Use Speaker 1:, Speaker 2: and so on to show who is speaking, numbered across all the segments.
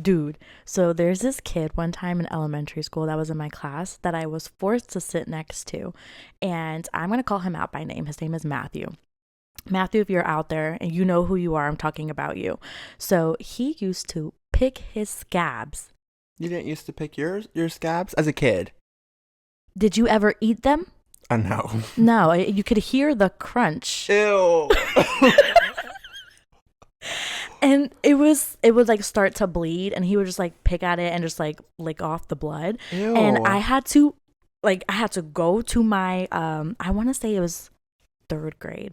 Speaker 1: Dude, so there's this kid one time in elementary school that was in my class that I was forced to sit next to. And I'm going to call him out by name. His name is Matthew. Matthew, if you're out there and you know who you are, I'm talking about you. So he used to pick his scabs.
Speaker 2: You didn't used to pick your scabs as a kid?
Speaker 1: Did you ever eat them?
Speaker 2: No.
Speaker 1: No, you could hear the crunch.
Speaker 2: Ew.
Speaker 1: And it would like start to bleed and he would just like pick at it and just like lick off the blood.
Speaker 2: Ew.
Speaker 1: And I had to go to my I want to say it was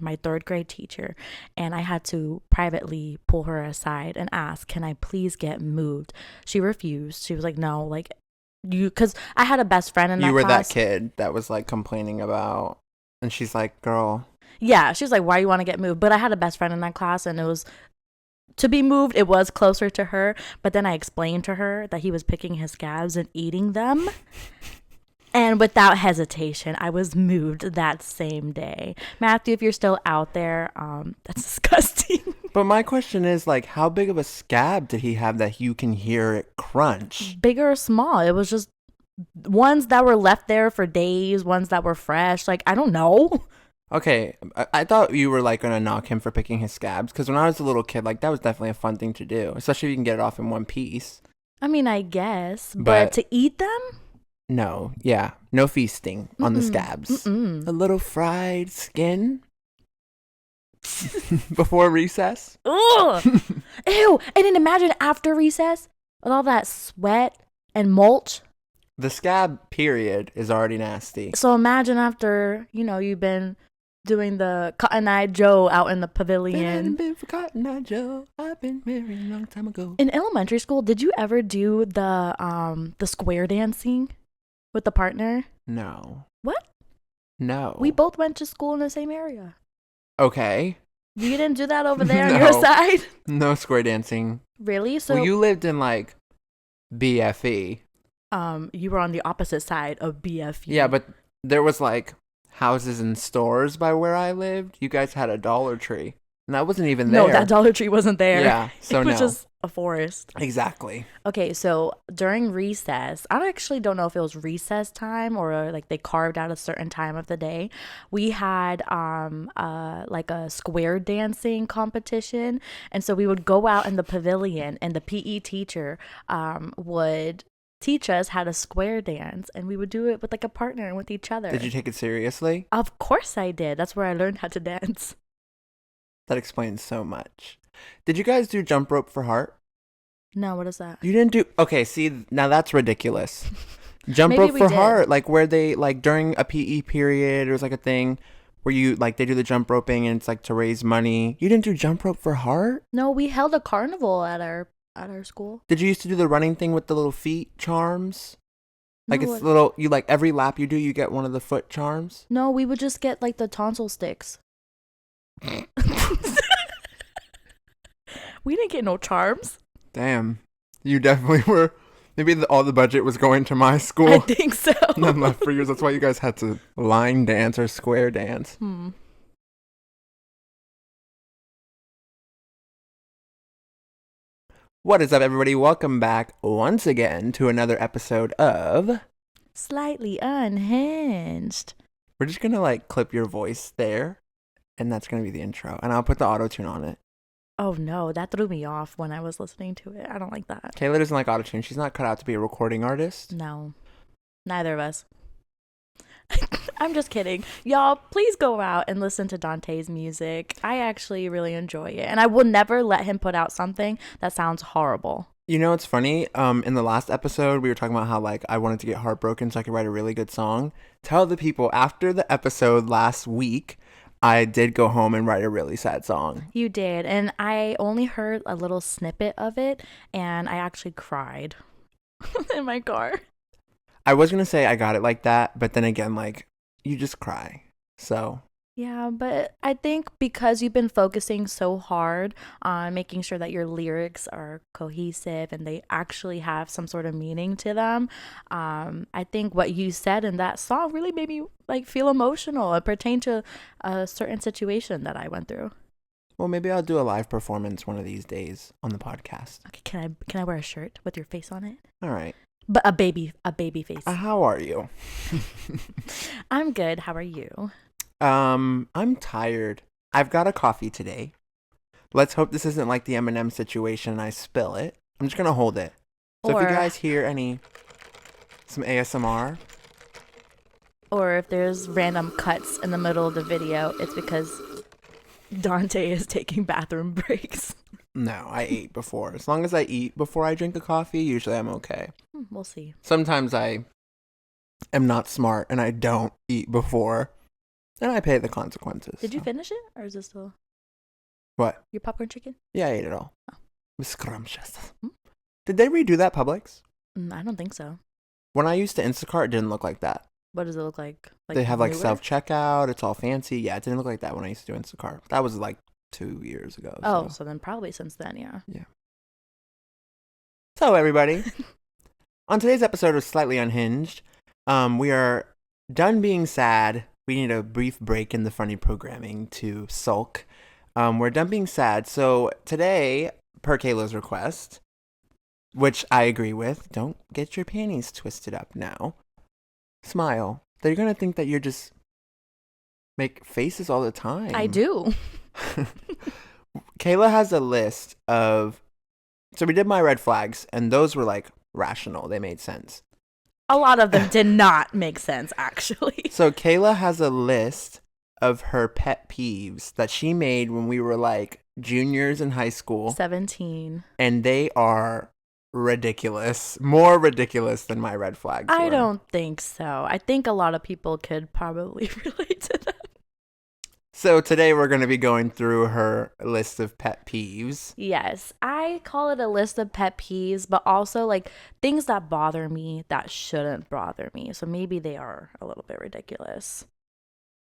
Speaker 1: my third grade teacher, and I had to privately pull her aside and ask, can I please get moved? She refused. She was like, no, like because I had a best friend in that
Speaker 2: You were
Speaker 1: class.
Speaker 2: that kid that was like complaining about, and she's like, girl.
Speaker 1: Yeah, she was like, why you want to get moved? But I had a best friend in that class, and it was to be moved. It was closer to her, but then I explained to her that he was picking his scabs and eating them. And without hesitation, I was moved that same day. Matthew, if you're still out there, that's disgusting.
Speaker 2: But my question is, like, how big of a scab did he have that you can hear it crunch?
Speaker 1: Big or small, it was just ones that were left there for days, ones that were fresh. Like, I don't know.
Speaker 2: Okay, I thought you were like gonna knock him for picking his scabs, because when I was a little kid, like that was definitely a fun thing to do, especially if you can get it off in one piece.
Speaker 1: I mean, I guess, but
Speaker 2: But
Speaker 1: to eat them?
Speaker 2: no, yeah, no feasting on the scabs. A little fried skin before recess.
Speaker 1: Ugh. Ew. And then imagine after recess with all that sweat and mulch.
Speaker 2: The scab period is already nasty.
Speaker 1: So imagine after, you've been doing the Cotton Eye Joe out in the pavilion.
Speaker 2: Been for Cotton Eye Joe. I've been married a long time ago.
Speaker 1: In elementary school, did you ever do the square dancing with the partner?
Speaker 2: No.
Speaker 1: What?
Speaker 2: No.
Speaker 1: We both went to school in the same area.
Speaker 2: Okay.
Speaker 1: You didn't do that over there on
Speaker 2: No.
Speaker 1: your side?
Speaker 2: No square dancing.
Speaker 1: Really? So
Speaker 2: Well, you lived in like BFE.
Speaker 1: you were on the opposite side of BFU.
Speaker 2: Yeah, but there was like houses and stores by where I lived. You guys had a Dollar Tree, and that wasn't even there.
Speaker 1: No, that Dollar Tree wasn't there.
Speaker 2: Yeah, so
Speaker 1: it was
Speaker 2: no.
Speaker 1: just a forest.
Speaker 2: Exactly.
Speaker 1: Okay, so during recess, I actually don't know if it was recess time or like they carved out a certain time of the day. We had like a square dancing competition, and so we would go out in the pavilion, and the PE teacher would teach us how to square dance, and we would do it with like a partner and with each other.
Speaker 2: Did you take it seriously?
Speaker 1: Of course I did. That's where I learned how to dance.
Speaker 2: That explains so much. Did you guys do jump rope for heart?
Speaker 1: No, what is that?
Speaker 2: You didn't do. Okay, see, now that's ridiculous. Jump
Speaker 1: Maybe
Speaker 2: rope
Speaker 1: we
Speaker 2: for
Speaker 1: did.
Speaker 2: heart, like where they like during a PE period, it was like a thing where you like they do the jump roping and it's like to raise money. You didn't do jump rope for heart?
Speaker 1: No, we held a carnival at our school.
Speaker 2: Did you used to do the running thing with the little feet charms? Like
Speaker 1: No,
Speaker 2: it's little, you like every lap you do, you get one of the foot charms?
Speaker 1: No, we would just get like the tonsil sticks. We didn't get no charms.
Speaker 2: Damn. You definitely were. Maybe all the budget was going to my school.
Speaker 1: I think so.
Speaker 2: None left for yours. That's why you guys had to line dance or square dance. What is up, everybody? Welcome back once again to another episode of
Speaker 1: Slightly Unhinged.
Speaker 2: We're just gonna like clip your voice there, and that's gonna be the intro. And I'll put the auto-tune on it.
Speaker 1: Oh no, that threw me off when I was listening to it. I don't like that.
Speaker 2: Kayla doesn't like auto-tune. She's not cut out to be a recording artist.
Speaker 1: No, neither of us. I'm just kidding. Y'all, please go out and listen to Dante's music. I actually really enjoy it. And I will never let him put out something that sounds horrible.
Speaker 2: You know, it's funny. In the last episode, we were talking about how like I wanted to get heartbroken so I could write a really good song. Tell the people, after the episode last week, I did go home and write a really sad song.
Speaker 1: You did. And I only heard a little snippet of it, and I actually cried in my car.
Speaker 2: I was going to say I got it like that, but then again, like, you just cry. So.
Speaker 1: Yeah, but I think because you've been focusing so hard on making sure that your lyrics are cohesive and they actually have some sort of meaning to them, I think what you said in that song really made me like feel emotional. It pertained to a certain situation that I went through.
Speaker 2: Well, maybe I'll do a live performance one of these days on the podcast.
Speaker 1: Okay, can I wear a shirt with your face on it?
Speaker 2: All right.
Speaker 1: But a baby face.
Speaker 2: How are you?
Speaker 1: I'm good. How are you?
Speaker 2: I'm tired. I've got a coffee today. Let's hope this isn't like the M&M situation and I spill it. I'm just gonna hold it. So if you guys hear some ASMR,
Speaker 1: or if there's random cuts in the middle of the video, it's because Dante is taking bathroom breaks.
Speaker 2: No, I ate before. As long as I eat before I drink a coffee, usually I'm okay.
Speaker 1: We'll see.
Speaker 2: Sometimes I am not smart and I don't eat before, and I pay the consequences.
Speaker 1: Did you finish it, or is it still?
Speaker 2: What?
Speaker 1: Your popcorn chicken?
Speaker 2: Yeah, I ate it all.
Speaker 1: Oh.
Speaker 2: It was scrumptious. Did they redo that Publix?
Speaker 1: I don't think so.
Speaker 2: When I used to Instacart, it didn't look like that.
Speaker 1: What does it look like?
Speaker 2: They have like
Speaker 1: newer?
Speaker 2: self-checkout. It's all fancy. Yeah, it didn't look like that when I used to do Instacart. That was like 2 years ago.
Speaker 1: So then probably since then, yeah.
Speaker 2: Yeah. So everybody, on today's episode of Slightly Unhinged, we are done being sad. We need a brief break in the funny programming to sulk. We're done being sad. So today, per Kayla's request, which I agree with, don't get your panties twisted up now. Smile. They're going to think that you're just make faces all the time.
Speaker 1: I do.
Speaker 2: Kayla has a list of... So we did my red flags, and those were like rational. They made sense.
Speaker 1: A lot of them did not make sense, actually.
Speaker 2: So Kayla has a list of her pet peeves that she made when we were like juniors in high school.
Speaker 1: 17.
Speaker 2: And they are ridiculous. More ridiculous than my red flags
Speaker 1: I
Speaker 2: were.
Speaker 1: don't think so. I think a lot of people could probably relate to that.
Speaker 2: So today we're going to be going through her list of pet peeves.
Speaker 1: Yes, I call it a list of pet peeves, but also like things that bother me that shouldn't bother me. So maybe they are a little bit ridiculous.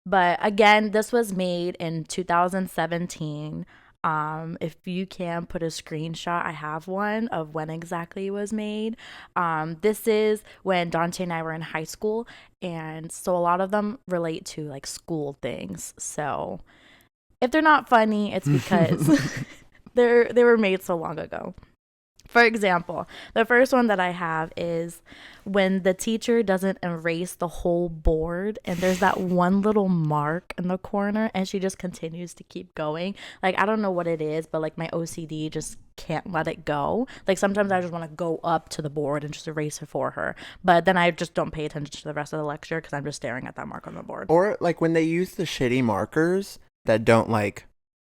Speaker 1: But again, this was made in 2017. If you can put a screenshot, I have one of when exactly it was made. This is when Dante and I were in high school, and so a lot of them relate to like school things. So if they're not funny, it's because they were made so long ago. For example, the first one that I have is when the teacher doesn't erase the whole board and there's that one little mark in the corner and she just continues to keep going. Like, I don't know what it is, but like my OCD just can't let it go. Like sometimes I just want to go up to the board and just erase it for her. But then I just don't pay attention to the rest of the lecture because I'm just staring at that mark on the board.
Speaker 2: Or like when they use the shitty markers that don't like,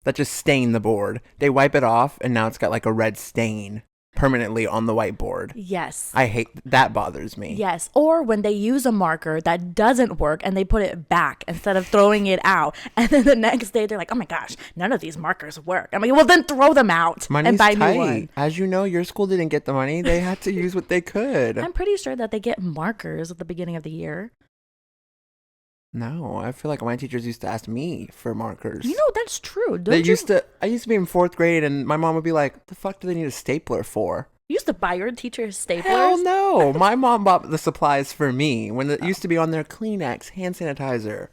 Speaker 2: that just stain the board. They wipe it off and now it's got like a red stain permanently on the whiteboard.
Speaker 1: Yes.
Speaker 2: I hate that. Bothers me.
Speaker 1: Yes. Or when they use a marker that doesn't work and they put it back instead of throwing it out. And then the next day they're like, oh my gosh, none of these markers work. I'm like, well, then throw them out and buy
Speaker 2: tight.
Speaker 1: new one.
Speaker 2: As you know, your school didn't get the money. They had to use what they could.
Speaker 1: I'm pretty sure that they get markers at the beginning of the year.
Speaker 2: No, I feel like my teachers used to ask me for markers.
Speaker 1: You know, that's true.
Speaker 2: I used to be in 4th grade and my mom would be like, the fuck do they need a stapler for?
Speaker 1: You used to buy your teacher staplers?
Speaker 2: Hell no. My mom bought the supplies for me when it used to be on their Kleenex, hand sanitizer.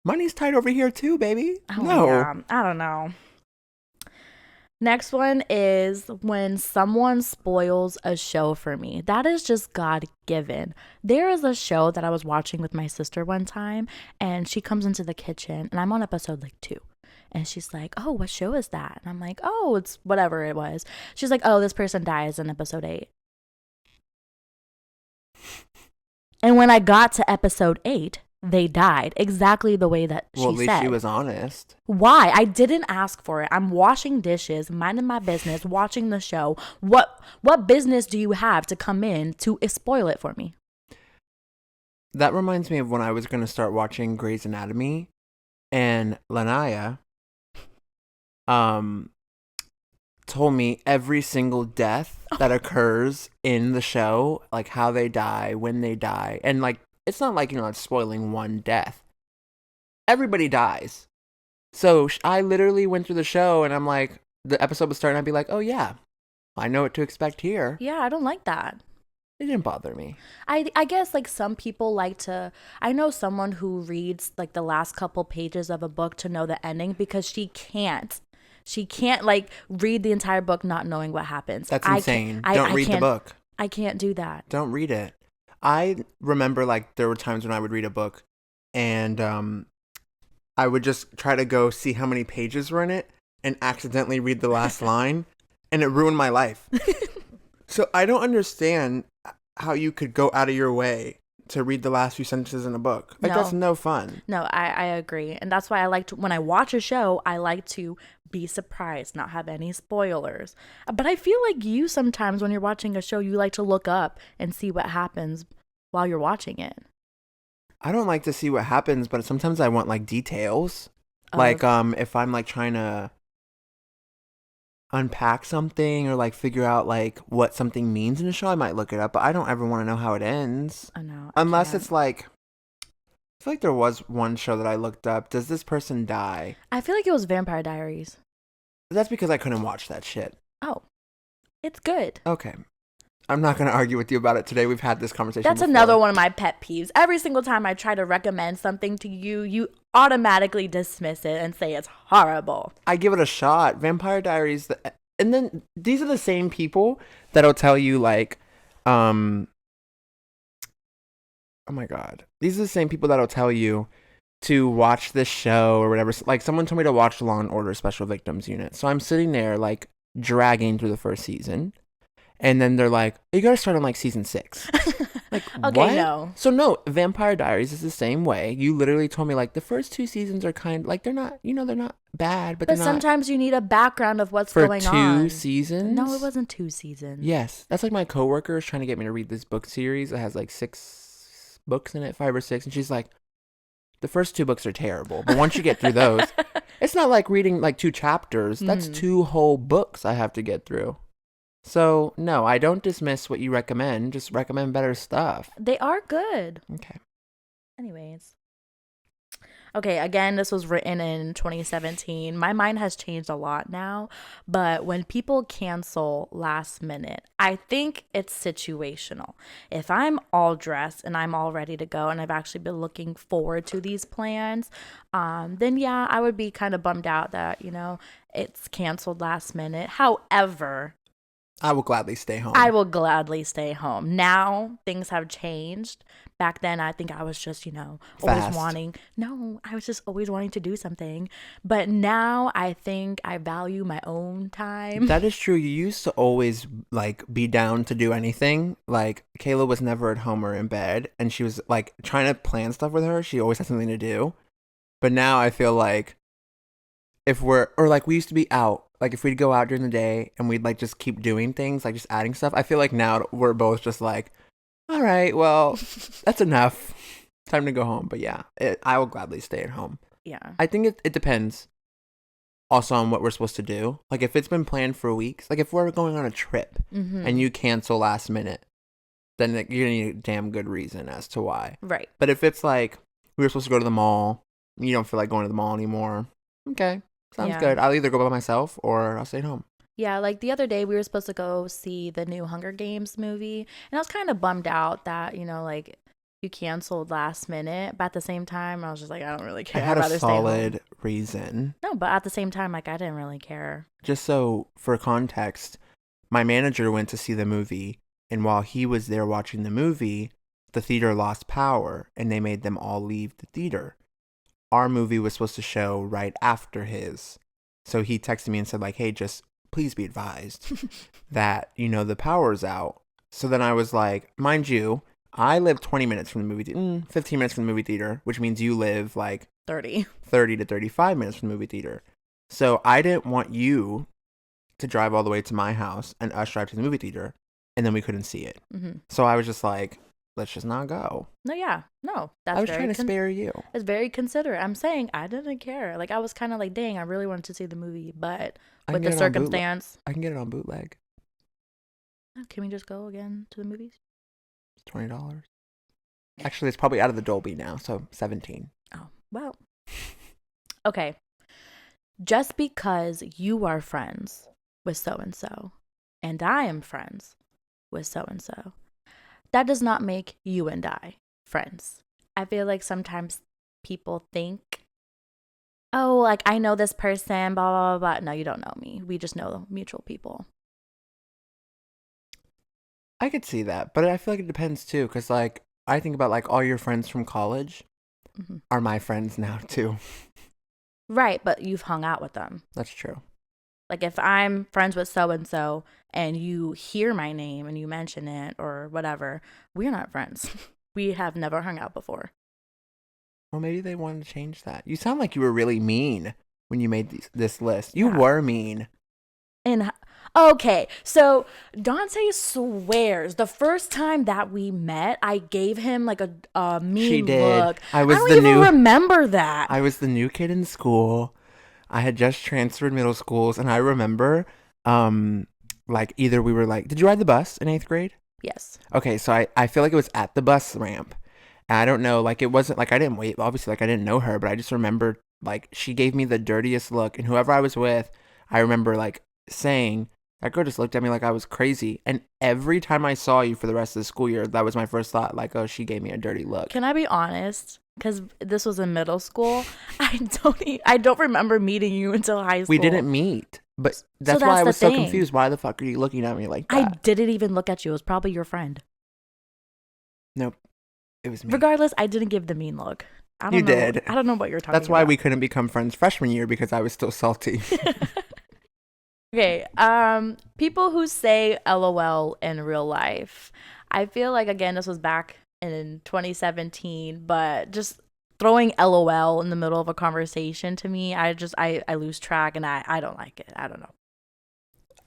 Speaker 2: Money's tight over here too, baby.
Speaker 1: Oh,
Speaker 2: no.
Speaker 1: Yeah. I don't know. Next one is when someone spoils a show for me. That is just God given. There is a show that I was watching with my sister one time, and she comes into the kitchen, and I'm on episode like 2. And she's like, oh, what show is that? And I'm like, oh, it's whatever it was. She's like, oh, this person dies in episode 8. And when I got to episode 8, they died exactly the way that she said.
Speaker 2: Well, at least she was honest.
Speaker 1: Why? I didn't ask for it. I'm washing dishes, minding my business, watching the show. What business do you have to come in to spoil it for me?
Speaker 2: That reminds me of when I was going to start watching Grey's Anatomy, and Lanaya told me every single death that occurs in the show, like how they die, when they die, and like it's not like, it's spoiling one death. Everybody dies. So I literally went through the show and I'm like, the episode was starting, I'd be like, oh yeah, I know what to expect here.
Speaker 1: Yeah, I don't like that.
Speaker 2: It didn't bother me.
Speaker 1: I guess like some people like to, I know someone who reads like the last couple pages of a book to know the ending because she can't She can't like read the entire book not knowing what happens.
Speaker 2: That's
Speaker 1: I can't.
Speaker 2: insane. Don't
Speaker 1: I
Speaker 2: read the
Speaker 1: can't.
Speaker 2: book.
Speaker 1: I can't do that.
Speaker 2: Don't read it. I remember like there were times when I would read a book and I would just try to go see how many pages were in it and accidentally read the last line, and it ruined my life. So I don't understand how you could go out of your way to read the last few sentences in a book. Like, that's no fun.
Speaker 1: No, I agree. And that's why I like to, when I watch a show, I like to be surprised, not have any spoilers. But I feel like you sometimes when you're watching a show, you like to look up and see what happens while you're watching it.
Speaker 2: I don't like to see what happens, but sometimes I want like details. Like if I'm like trying to unpack something or like figure out like what something means in a show, I might look it up, but I don't ever want to know how it ends.
Speaker 1: I know.
Speaker 2: Unless it's like, I feel like there was one show that I looked up. Does this person die?
Speaker 1: I feel like it was Vampire Diaries.
Speaker 2: That's because I couldn't watch that shit.
Speaker 1: Oh, it's good.
Speaker 2: Okay. I'm not going to argue with you about it today. We've had this conversation
Speaker 1: That's
Speaker 2: before.
Speaker 1: another one of my pet peeves. Every single time I try to recommend something to you, you automatically dismiss it and say it's horrible.
Speaker 2: I give it a shot. Vampire Diaries. And then these are the same people that'll tell you like, oh my God. These are the same people that'll tell you to watch this show or whatever. Like someone told me to watch Law and Order Special Victims Unit. So I'm sitting there like dragging through the first season. And then they're like, you gotta start on like season 6. Like,
Speaker 1: Okay,
Speaker 2: what?
Speaker 1: no.
Speaker 2: So no, Vampire Diaries is the same way. You literally told me like the first 2 seasons are kind of like they're not, they're not bad, but
Speaker 1: sometimes you need a background of what's
Speaker 2: for
Speaker 1: going on.
Speaker 2: 2 seasons.
Speaker 1: No, it wasn't 2 seasons.
Speaker 2: Yes, that's like my coworker is trying to get me to read this book series that has like 6 books in it, 5 or 6, and she's like, the first 2 books are terrible, but once you get through those, it's not like reading like 2 chapters. That's 2 whole books I have to get through. So, no, I don't dismiss what you recommend. Just recommend better stuff.
Speaker 1: They are good.
Speaker 2: Okay.
Speaker 1: Anyways. Okay, again, this was written in 2017. My mind has changed a lot now, but when people cancel last minute, I think it's situational. If I'm all dressed and I'm all ready to go and I've actually been looking forward to these plans, then yeah, I would be kind of bummed out that, it's canceled last minute. However,
Speaker 2: I will gladly stay home.
Speaker 1: I will gladly stay home. Now things have changed. Back then, I think I was just, always wanting. No, I was just always wanting to do something. But now I think I value my own time.
Speaker 2: That is true. You used to always like be down to do anything. Like Kayla was never at home or in bed, and she was like trying to plan stuff with her. She always had something to do. But now I feel like we used to be out. Like if we'd go out during the day and we'd like just keep doing things, like just adding stuff. I feel like now we're both just like, all right, well, that's enough. Time to go home. But yeah, I will gladly stay at home.
Speaker 1: Yeah.
Speaker 2: I think it depends also on what we're supposed to do. Like if it's been planned for weeks, like if we're going on a trip and you cancel last minute, then you're going to need a damn good reason as to why.
Speaker 1: Right.
Speaker 2: But if it's like we were supposed to go to the mall, you don't feel like going to the mall anymore. Okay. Sounds good. I'll either go by myself or I'll stay at home.
Speaker 1: Yeah, like the other day we were supposed to go see the new Hunger Games movie. And I was kind of bummed out that, like you canceled last minute. But at the same time, I was just like, I don't really care.
Speaker 2: I had
Speaker 1: I'd rather
Speaker 2: a solid reason.
Speaker 1: No, but at the same time, like I didn't really care.
Speaker 2: Just so for context, my manager went to see the movie. And while he was there watching the movie, the theater lost power and they made them all leave the theater. Our movie was supposed to show right after his. So he texted me and said like, hey, just please be advised that, the power's out. So then I was like, mind you, I live 20 minutes from the movie, 15 minutes from the movie theater, which means you live like 30 to 35 minutes from the movie theater. So I didn't want you to drive all the way to my house and us drive to the movie theater and then we couldn't see it. Mm-hmm. So I was just like, let's just not go.
Speaker 1: No, yeah. No.
Speaker 2: I was trying to spare you.
Speaker 1: It's very considerate. I'm saying I didn't care. Like, I was kind of like, dang, I really wanted to see the movie. But with the circumstance.
Speaker 2: I can get it on bootleg.
Speaker 1: Oh, can we just go again to the movies?
Speaker 2: It's $20. Actually, it's probably out of the Dolby now, so $17.
Speaker 1: Oh, well. Okay. Just because you are friends with so-and-so and I am friends with so-and-so, that does not make you and I friends. I feel like sometimes people think oh, like I know this person, blah, blah, blah, blah. No, you don't know me. We just know mutual people.
Speaker 2: I could see that, but I feel like it depends too, because like I think about like all your friends from college
Speaker 1: Hmm.
Speaker 2: are my friends now too.
Speaker 1: Right, but you've hung out with them.
Speaker 2: That's true.
Speaker 1: Like if I'm friends with so and so and you hear my name and you mention it or whatever, we're not friends. We have never hung out before.
Speaker 2: Well, maybe they wanted to change that. You sound like you were really mean when you made this list. You
Speaker 1: Yeah.
Speaker 2: were mean.
Speaker 1: And okay, so Dante swears the first time that we met, I gave him like a
Speaker 2: She
Speaker 1: mean
Speaker 2: did.
Speaker 1: look. I don't even remember that.
Speaker 2: I was the new kid in school. I had just transferred middle schools, and I remember, like either we were like, did you ride the bus in 8th grade?
Speaker 1: Yes.
Speaker 2: Okay, so I feel like it was at the bus ramp. And I don't know, like it wasn't like I didn't wait. Obviously, like I didn't know her, but I just remember like she gave me the dirtiest look, and whoever I was with, I remember like saying that girl just looked at me like I was crazy. And every time I saw you for the rest of the school year, that was my first thought, like, oh, she gave me a dirty look.
Speaker 1: Can I be honest? Because this was in middle school. I don't remember meeting you until high school.
Speaker 2: We didn't meet, but that's
Speaker 1: So
Speaker 2: why I
Speaker 1: the
Speaker 2: was so
Speaker 1: thing.
Speaker 2: confused. Why the fuck are you looking at me like
Speaker 1: I
Speaker 2: that?
Speaker 1: didn't even look at you. It was probably your friend.
Speaker 2: Nope, it was me.
Speaker 1: Regardless, I didn't give the mean look. I don't
Speaker 2: You
Speaker 1: know.
Speaker 2: did.
Speaker 1: I don't know what you're talking
Speaker 2: That's why
Speaker 1: about.
Speaker 2: we couldn't become friends freshman year, because I was still salty.
Speaker 1: Okay. People who say LOL in real life. I feel like again this was back in 2017, but just throwing LOL in the middle of a conversation to me, I lose track and I don't like it. I don't know.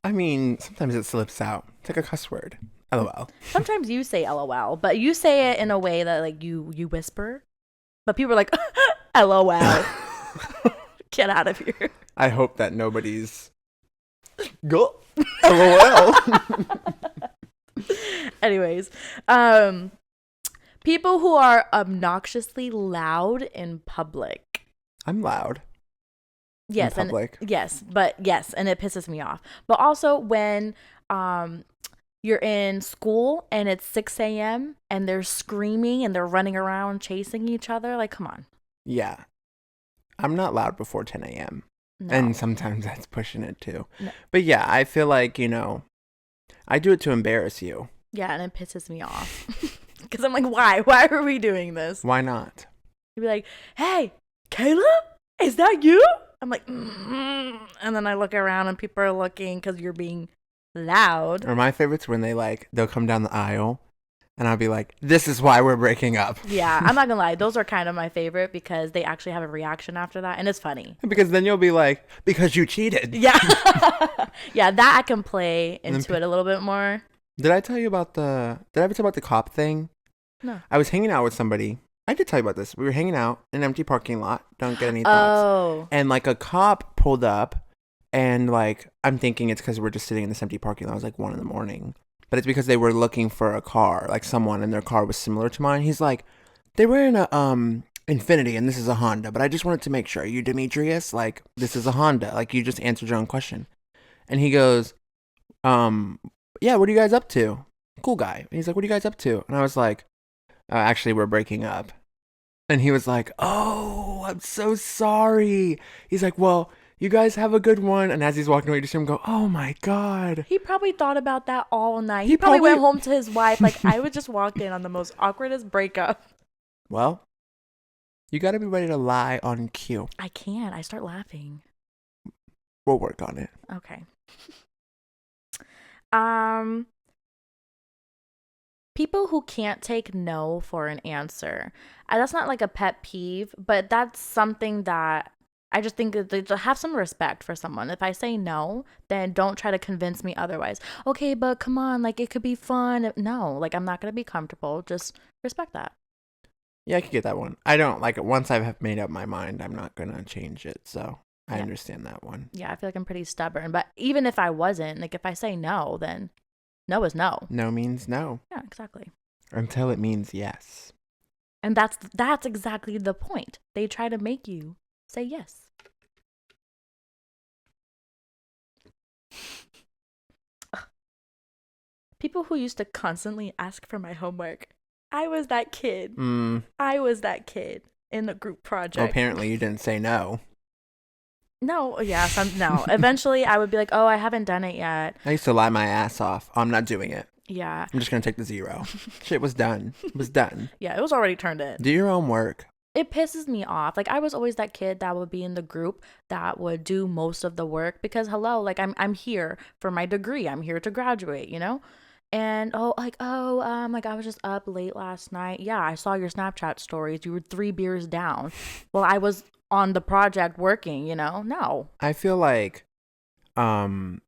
Speaker 2: I mean, sometimes it slips out. It's like a cuss word. LOL.
Speaker 1: Sometimes you say LOL, but you say it in a way that like you whisper, but people are like LOL. Get out of here.
Speaker 2: I hope that nobody's go LOL.
Speaker 1: Anyways, people who are obnoxiously loud in public.
Speaker 2: I'm loud.
Speaker 1: Yes,
Speaker 2: in public.
Speaker 1: and yes, and it pisses me off. But also when you're in school and it's 6 a.m. and they're screaming and they're running around chasing each other, like come on.
Speaker 2: Yeah. I'm not loud before 10 a.m.
Speaker 1: No.
Speaker 2: And sometimes that's pushing it too.
Speaker 1: No.
Speaker 2: But yeah, I feel like, I do it to embarrass you.
Speaker 1: Yeah, and it pisses me off. Because I'm like, why? Why are we doing this?
Speaker 2: Why not?
Speaker 1: You'd be like, hey, Kayla? Is that you? I'm like, mm-hmm. And then I look around and people are looking because you're being loud.
Speaker 2: Or my favorites when they'll come down the aisle and I'll be like, this is why we're breaking up.
Speaker 1: Yeah, I'm not gonna lie. Those are kind of my favorite because they actually have a reaction after that. And it's funny.
Speaker 2: Because then you'll be like, because you cheated.
Speaker 1: Yeah. Yeah, that I can play into it a little bit more.
Speaker 2: Did I ever tell you about the cop thing?
Speaker 1: No.
Speaker 2: I was hanging out with somebody. I did tell you about this. We were hanging out in an empty parking lot. Don't get any thoughts.
Speaker 1: Oh.
Speaker 2: And like a cop pulled up, and like I'm thinking it's because we're just sitting in this empty parking lot. It was like 1 a.m. But it's because they were looking for a car, like someone, and their car was similar to mine. He's like, they were in a Infinity, and this is a Honda. But I just wanted to make sure. Are you Demetrius? Like, this is a Honda. Like, you just answered your own question. And he goes, yeah, what are you guys up to? Cool guy. And he's like, what are you guys up to? And I was like, actually, we're breaking up. And he was like, oh, I'm so sorry. He's like, well, you guys have a good one. And as he's walking away, you just hear him go, oh my God.
Speaker 1: He probably thought about that all night. He probably went home to his wife. Like, I would just walk in on the most awkwardest breakup.
Speaker 2: Well, you got to be ready to lie on cue.
Speaker 1: I can't. I start laughing.
Speaker 2: We'll work on it.
Speaker 1: Okay. People who can't take no for an answer. That's not like a pet peeve, but that's something that I just think that they have some respect for someone. If I say no, then don't try to convince me otherwise. Okay, but come on, like it could be fun. No, like I'm not going to be comfortable. Just respect that.
Speaker 2: Yeah, I could get that one. I don't like it. Once I've made up my mind, I'm not going to change it. So I understand that one.
Speaker 1: Yeah, I feel like I'm pretty stubborn. But even if I wasn't, like if I say no, then no is no.
Speaker 2: No means no.
Speaker 1: Yeah, exactly.
Speaker 2: Until it means yes.
Speaker 1: And that's exactly the point. They try to make you say yes. People who used to constantly ask for my homework. I was that kid. I was that kid in the group project.
Speaker 2: Well, apparently you didn't say no.
Speaker 1: No, yeah, no. Eventually, I would be like, oh, I haven't done it yet.
Speaker 2: I used to lie my ass off. I'm not doing it.
Speaker 1: Yeah,
Speaker 2: I'm just gonna take the 0. Shit was done. It was done.
Speaker 1: yeah, it was already turned in.
Speaker 2: Do your own work.
Speaker 1: It pisses me off. Like I was always that kid that would be in the group that would do most of the work because hello, like I'm here for my degree. I'm here to graduate, you know? And like I was just up late last night. Yeah, I saw your Snapchat stories. You were 3 beers down. Well, I was on the project working, you know? No.
Speaker 2: I feel like um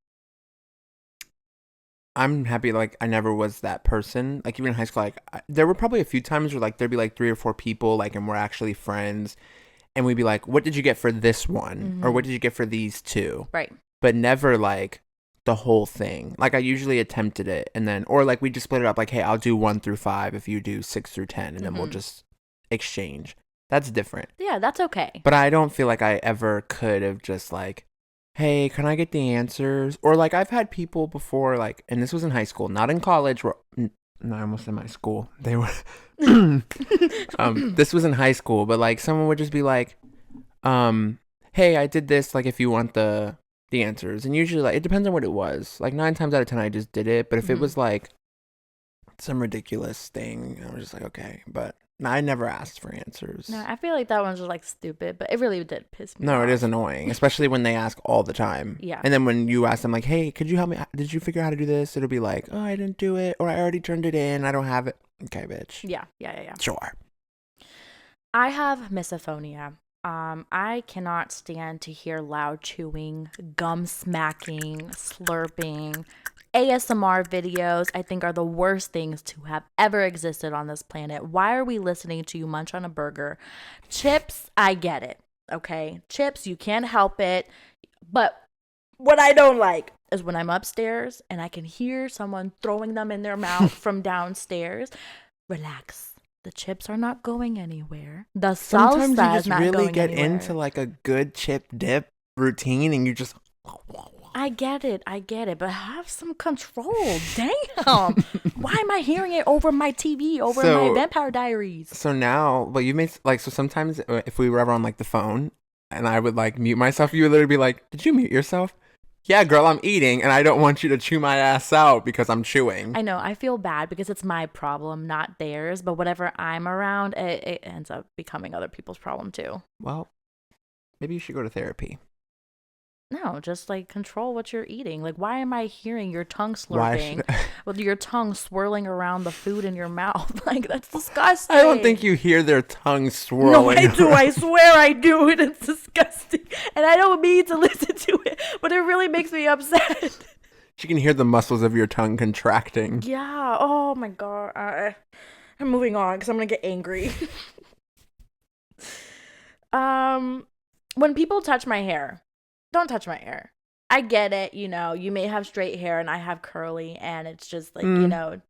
Speaker 2: I'm happy like I never was that person. Like even in high school, like there were probably a few times where like there'd be like 3 or 4 people like and we're actually friends, and we'd be like, "What did you get for this one?" or
Speaker 1: Mhm.
Speaker 2: "What did you get for these two?"
Speaker 1: Right.
Speaker 2: But never like the whole thing. Like I usually attempted it, and then or like we just split it up. Like, "Hey, I'll do 1 through 5 if you do 6 through 10, and then we'll
Speaker 1: Mhm.
Speaker 2: just exchange." That's different.
Speaker 1: Yeah, that's okay.
Speaker 2: But I don't feel like I ever could have just like, hey, can I get the answers? Or like I've had people before, like, and this was in high school, not in college. No, I almost in my school. They were, this was in high school, but like someone would just be like, hey, I did this. Like, if you want the answers, and usually like it depends on what it was. Like 9 times out of 10, I just did it. But if it
Speaker 1: Mhm.
Speaker 2: was like some ridiculous thing, I was just like, okay. But no, I never asked for
Speaker 1: No,
Speaker 2: answers.
Speaker 1: I feel like that one's just like stupid, but it really did piss me
Speaker 2: No, it is
Speaker 1: off.
Speaker 2: annoying, especially when they ask all the time.
Speaker 1: Yeah.
Speaker 2: And then when you ask them, like, hey, could you help me? Did you figure out how to do this? It'll be like, oh, I didn't do it, or I already turned it in. I don't have it. Okay, bitch.
Speaker 1: Yeah, yeah, yeah, yeah.
Speaker 2: Sure.
Speaker 1: I have misophonia. I cannot stand to hear loud chewing, gum smacking, slurping. ASMR videos, I think, are the worst things to have ever existed on this planet. Why are we listening to you munch on a burger? Chips, I get it. Okay. Chips, you can't help it. But what I don't like is when I'm upstairs and I can hear someone throwing them in their mouth from downstairs. Relax. The chips are not going anywhere. The
Speaker 2: Sometimes you
Speaker 1: salsa is
Speaker 2: just
Speaker 1: not
Speaker 2: really
Speaker 1: going
Speaker 2: get into
Speaker 1: anywhere.
Speaker 2: like a good chip dip routine, and you just.
Speaker 1: I get it. I get it. But have some control. Damn. Why am I hearing it over my TV, over my
Speaker 2: so
Speaker 1: Vampire Diaries?
Speaker 2: so now, but you made like so sometimes if we were ever on like the phone, and I would like mute myself, you would literally be like, "Did you mute yourself?" Yeah, girl, I'm eating, and I don't want you to chew my ass out because I'm chewing.
Speaker 1: I know. I feel bad because it's my problem, not theirs. But whatever I'm around, it ends up becoming other people's problem too.
Speaker 2: Well, maybe you should go to therapy.
Speaker 1: No, just like control what you're eating. Like, why am I hearing your tongue
Speaker 2: Why
Speaker 1: slurping
Speaker 2: should
Speaker 1: with your tongue swirling around the food in your mouth? Like, that's
Speaker 2: I don't think
Speaker 1: disgusting.
Speaker 2: you hear their tongue
Speaker 1: No, I
Speaker 2: swirling
Speaker 1: do. I
Speaker 2: around.
Speaker 1: swear I do. And it's disgusting. And I don't mean to listen to it, but it really makes me upset.
Speaker 2: You can hear the muscles of your tongue contracting.
Speaker 1: Yeah. Oh my God. I'm moving on because I'm going to get angry. um, when people touch my hair, don't touch my hair. I get it. You know, you may have straight hair and I have curly, and it's just like,
Speaker 2: Mm.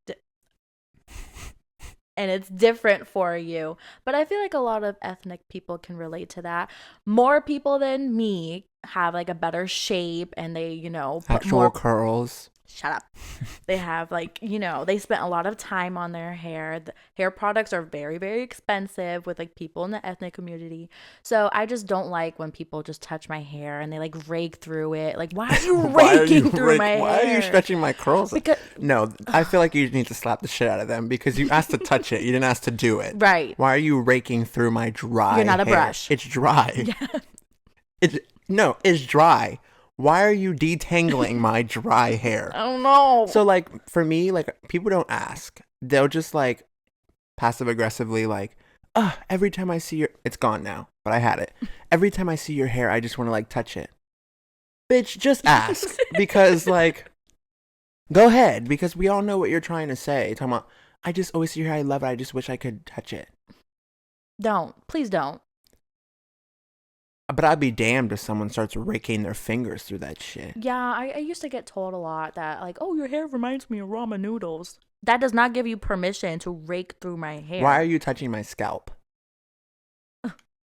Speaker 1: and it's different for you. But I feel like a lot of ethnic people can relate to that. More people than me have like a better shape and they, put
Speaker 2: Actual
Speaker 1: more.
Speaker 2: curls.
Speaker 1: Shut up. They have like, they spent a lot of time on their hair. The hair products are very, very expensive with like people in the ethnic community. So I just don't like when people just touch my hair and they like rake through it. Like, why are you raking through my
Speaker 2: Why are you
Speaker 1: hair?
Speaker 2: stretching my curls?
Speaker 1: Because,
Speaker 2: No, I feel like you need to slap the shit out of them because you asked to touch it. You didn't ask to do it.
Speaker 1: right.
Speaker 2: Why are you raking through my
Speaker 1: You're
Speaker 2: dry
Speaker 1: not a
Speaker 2: hair?
Speaker 1: brush.
Speaker 2: It's dry.
Speaker 1: Yeah.
Speaker 2: It's no, it's dry. Why are you detangling my dry hair?
Speaker 1: I don't know.
Speaker 2: So like for me, like people don't ask. They'll just like passive aggressively like, every time I see your it's gone now, but I had it. Every time I see your hair, I just want to like touch it. Bitch, just ask. Because like go ahead, because we all know what you're trying to say. Talking about I just always see your hair, I love it, I just wish I could touch it.
Speaker 1: Don't. Please don't.
Speaker 2: But I'd be damned if someone starts raking their fingers through that shit.
Speaker 1: Yeah, I used to get told a lot that, like, oh, your hair reminds me of ramen noodles. That does not give you permission to rake through my hair.
Speaker 2: Why are you touching my scalp?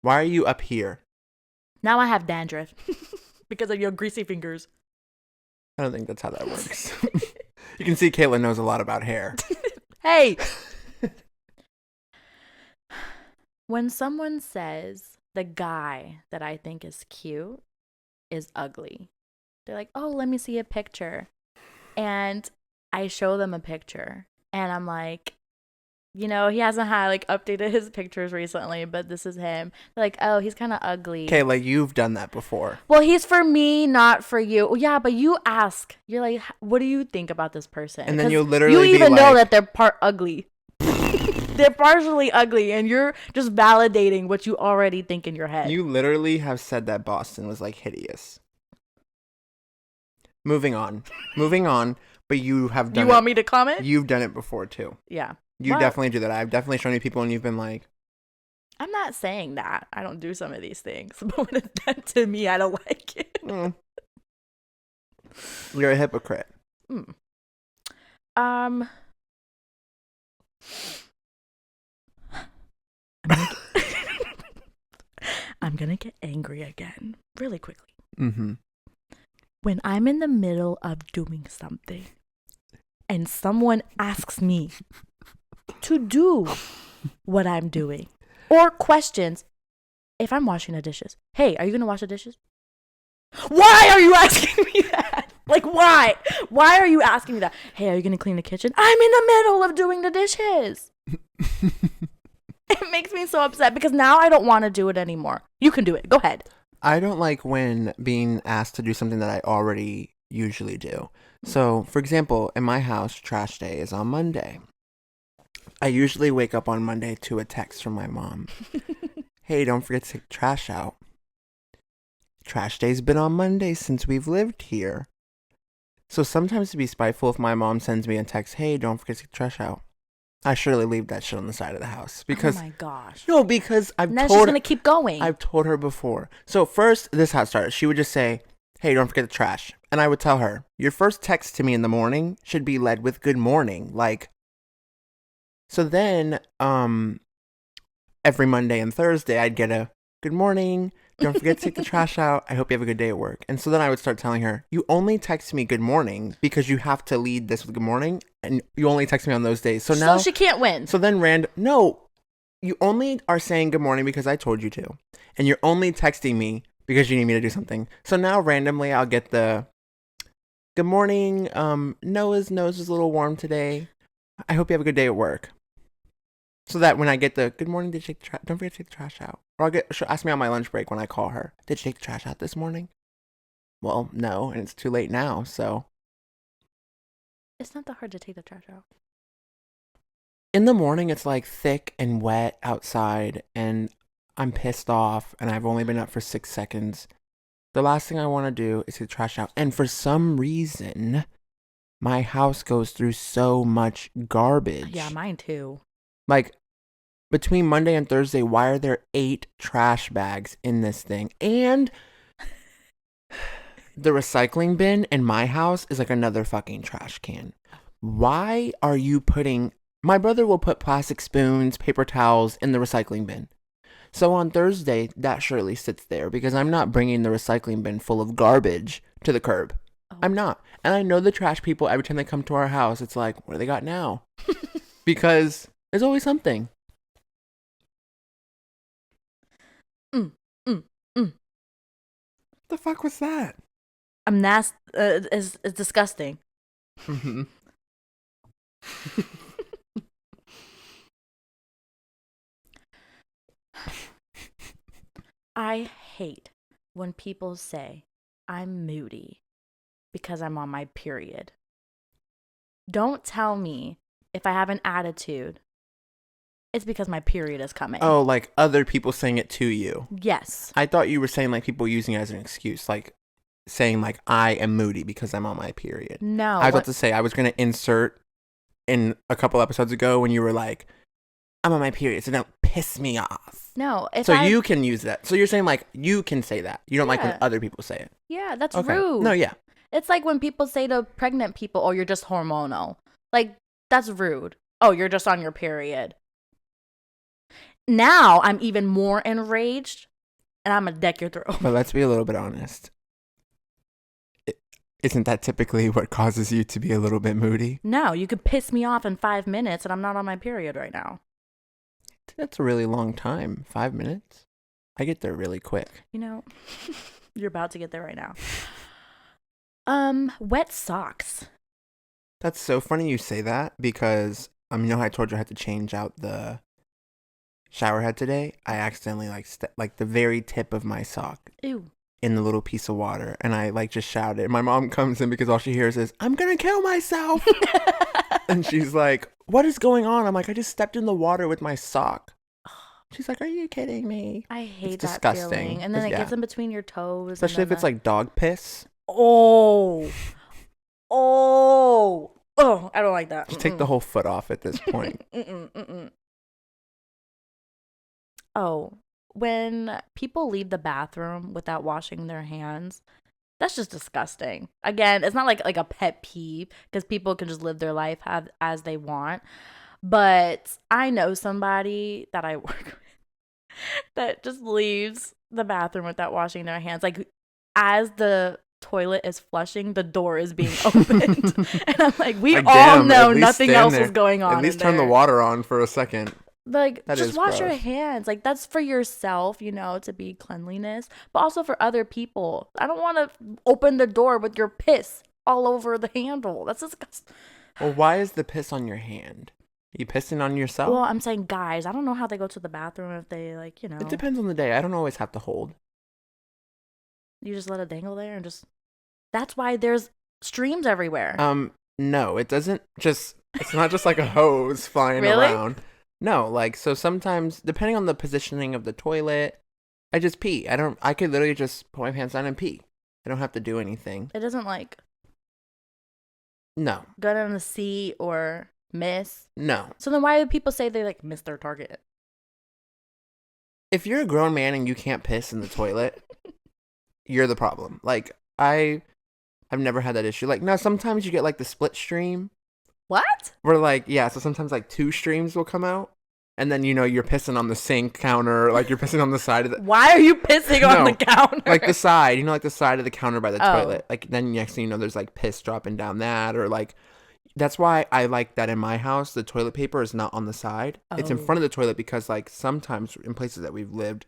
Speaker 2: Why are you up here?
Speaker 1: Now I have dandruff because of your greasy fingers.
Speaker 2: I don't think that's how that works. You can see Kayla knows a lot about hair.
Speaker 1: Hey! When someone says the guy that I think is cute, is ugly. They're like, oh, let me see a picture. And I show them a picture. And I'm like, he hasn't had like updated his pictures recently, but this is him. They're like, oh, he's kind of ugly.
Speaker 2: Kayla, you've done that before.
Speaker 1: Well, he's for me, not for you. Well, yeah, but you ask. You're like, what do you think about this person?
Speaker 2: And then you literally
Speaker 1: you even
Speaker 2: be
Speaker 1: know
Speaker 2: like,
Speaker 1: that they're part ugly. They're partially ugly, and you're just validating what you already think in your head.
Speaker 2: You literally have said that Boston was like hideous. Moving on. But you have done
Speaker 1: You want me to comment?
Speaker 2: You've done it before too.
Speaker 1: Yeah.
Speaker 2: You definitely do that. I've definitely shown you people and you've been like,
Speaker 1: I'm not saying that. I don't do some of these things. But when it's done to me, I don't like it.
Speaker 2: You're a hypocrite.
Speaker 1: I'm gonna get angry again really quickly.
Speaker 2: Mm-hmm.
Speaker 1: When I'm in the middle of doing something and someone asks me to do what I'm doing or questions, if I'm washing the dishes, hey, are you gonna wash the dishes? Why are you asking me that? Like, why? Why are you asking me that? Hey, are you gonna clean the kitchen? I'm in the middle of doing the dishes. It makes me so upset because now I don't want to do it anymore. You can do it. Go ahead.
Speaker 2: I don't like when being asked to do something that I already usually do. So, for example, in my house, trash day is on Monday. I usually wake up on Monday to a text from my mom. Hey, don't forget to take the trash out. Trash day's been on Monday since we've lived here. So sometimes to be spiteful, if my mom sends me a text, hey, don't forget to take the trash out, I surely leave that shit on the side of the house. Because,
Speaker 1: oh my gosh.
Speaker 2: No, because I've
Speaker 1: then
Speaker 2: told
Speaker 1: she's going to keep going.
Speaker 2: I've told her before. So first, this is how it started. She would just say, hey, don't forget the trash. And I would tell her, your first text to me in the morning should be led with good morning. Like, so then, every Monday and Thursday, I'd get a good morning. Don't forget to take the trash out. I hope you have a good day at work. And so then I would start telling her, you only text me good morning because you have to lead this with good morning. And you only text me on those days. So now
Speaker 1: she can't win.
Speaker 2: So then no, you only are saying good morning because I told you to. And you're only texting me because you need me to do something. So now randomly I'll get the good morning. Noah's nose is a little warm today. I hope you have a good day at work. So that when I get the good morning, did you take the don't forget to take the trash out. Or she'll ask me on my lunch break when I call her, did you take the trash out this morning? Well, no, and it's too late now, so.
Speaker 1: It's not that hard to take the trash out.
Speaker 2: In the morning, it's like thick and wet outside, and I'm pissed off, and I've only been up for 6 seconds. The last thing I want to do is take the trash out. And for some reason, my house goes through so much garbage.
Speaker 1: Yeah, mine too.
Speaker 2: Like, between Monday and Thursday, why are there 8 trash bags in this thing? And the recycling bin in my house is like another fucking trash can. Why are you putting... My brother will put plastic spoons, paper towels in the recycling bin. So on Thursday, that surely sits there because I'm not bringing the recycling bin full of garbage to the curb. Oh. I'm not. And I know the trash people, every time they come to our house, it's like, what do they got now? Because there's always something. The fuck was that?
Speaker 1: It's disgusting.
Speaker 2: Mm-hmm.
Speaker 1: I hate when people say I'm moody because I'm on my period. Don't tell me if I have an attitude, it's because my period is coming.
Speaker 2: Oh, like other people saying it to you.
Speaker 1: Yes.
Speaker 2: I thought you were saying like people using it as an excuse, like saying like I am moody because I'm on my period.
Speaker 1: No.
Speaker 2: I was about to say I was going to insert in a couple episodes ago when you were like, I'm on my period, so don't piss me off.
Speaker 1: No.
Speaker 2: You can use that. So you're saying like you can say that. You don't like when other people say it.
Speaker 1: Yeah, that's rude.
Speaker 2: No, yeah.
Speaker 1: It's like when people say to pregnant people, oh, you're just hormonal. Like, that's rude. Oh, you're just on your period. Now I'm even more enraged and I'm going to deck your throat.
Speaker 2: But let's be a little bit honest. Isn't that typically what causes you to be a little bit moody?
Speaker 1: No, you could piss me off in 5 minutes and I'm not on my period right now.
Speaker 2: That's a really long time. 5 minutes? I get there really quick.
Speaker 1: You know, You're about to get there right now. Wet socks.
Speaker 2: That's so funny you say that because you know how I told you I had to change out the shower head today? I accidentally like the very tip of my sock
Speaker 1: Ew.
Speaker 2: in the little piece of water, and I like just shouted. My mom comes in because all she hears is, "I'm gonna kill myself," and she's like, "What is going on?" I'm like, "I just stepped in the water with my sock." She's like, "Are you kidding me?"
Speaker 1: I hate
Speaker 2: It's
Speaker 1: that
Speaker 2: disgusting.
Speaker 1: feeling. And then it
Speaker 2: Yeah.
Speaker 1: gets in between your toes.
Speaker 2: Especially if it's like dog piss.
Speaker 1: Oh. Oh. Oh, I don't like that.
Speaker 2: Just take the whole foot off at this point.
Speaker 1: Oh, when people leave the bathroom without washing their hands, that's just disgusting. Again, it's not like a pet peeve because people can just live their life as they want. But I know somebody that I work with that just leaves the bathroom without washing their hands. Like, as the toilet is flushing, the door is being opened. And I'm like, we all know nothing else is going on.
Speaker 2: At least turn the water on for a second.
Speaker 1: Like,
Speaker 2: that
Speaker 1: just wash
Speaker 2: gross.
Speaker 1: your hands. Like, that's for yourself, you know, to be cleanliness, but also for other people. I don't want to open the door with your piss all over the handle. That's disgusting.
Speaker 2: Well, why is the piss on your hand? You pissing on yourself?
Speaker 1: Well, I'm saying guys. I don't know how they go to the bathroom if they, like, you know.
Speaker 2: It depends on the day. I don't always have to hold.
Speaker 1: You just let it dangle there and just... That's why there's streams everywhere.
Speaker 2: No, it doesn't just... It's not just like a hose flying
Speaker 1: really?
Speaker 2: around. No, like, so sometimes, depending on the positioning of the toilet, I just pee. I could literally just put my pants on and pee. I don't have to do anything.
Speaker 1: It doesn't, like...
Speaker 2: No.
Speaker 1: Go down the seat or miss?
Speaker 2: No.
Speaker 1: So then why do people say they, like, miss their target?
Speaker 2: If you're a grown man and you can't piss in the toilet, you're the problem. Like, I've never had that issue. Like, no, sometimes you get, like, the split stream.
Speaker 1: What?
Speaker 2: Where, like, yeah, so sometimes, like, 2 streams will come out. And then, you know, you're pissing on the sink counter. Like, you're pissing on the side of the...
Speaker 1: Why are you pissing on the counter?
Speaker 2: Like, the side. You know, like, the side of the counter by the toilet. Like, then next thing you know, there's, like, piss dropping down that. Or, like... That's why I like that in my house, the toilet paper is not on the side. Oh. It's in front of the toilet because, like, sometimes in places that we've lived,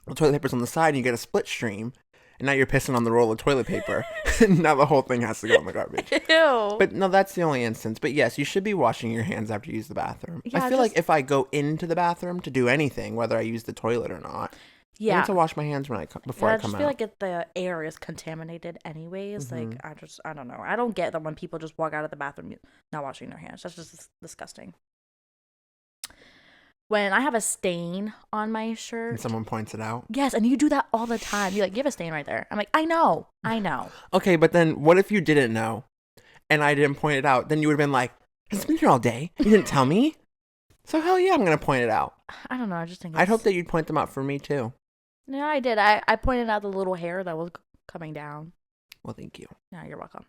Speaker 2: the toilet paper's on the side and you get a split stream. And now you're pissing on the roll of toilet paper. Now the whole thing has to go in the garbage.
Speaker 1: Ew.
Speaker 2: But no, that's the only instance. But yes, you should be washing your hands after you use the bathroom. Yeah, I feel like if I go into the bathroom to do anything, whether I use the toilet or not, I need to wash my hands before I come out.
Speaker 1: I just feel like if the air is contaminated anyways, like, I don't know. I don't get that when people just walk out of the bathroom not washing their hands. That's just disgusting. When I have a stain on my shirt.
Speaker 2: And someone points it out?
Speaker 1: Yes, and you do that all the time. You're like, you have a stain right there. I'm like, I know.
Speaker 2: Okay, but then what if you didn't know and I didn't point it out? Then you would have been like, it's been here all day. You didn't tell me? So hell yeah, I'm going to point it out.
Speaker 1: I don't know. I just think
Speaker 2: I'd hope that you'd point them out for me too.
Speaker 1: Yeah, I did. I pointed out the little hair that was coming down.
Speaker 2: Well, thank you.
Speaker 1: Yeah, you're welcome.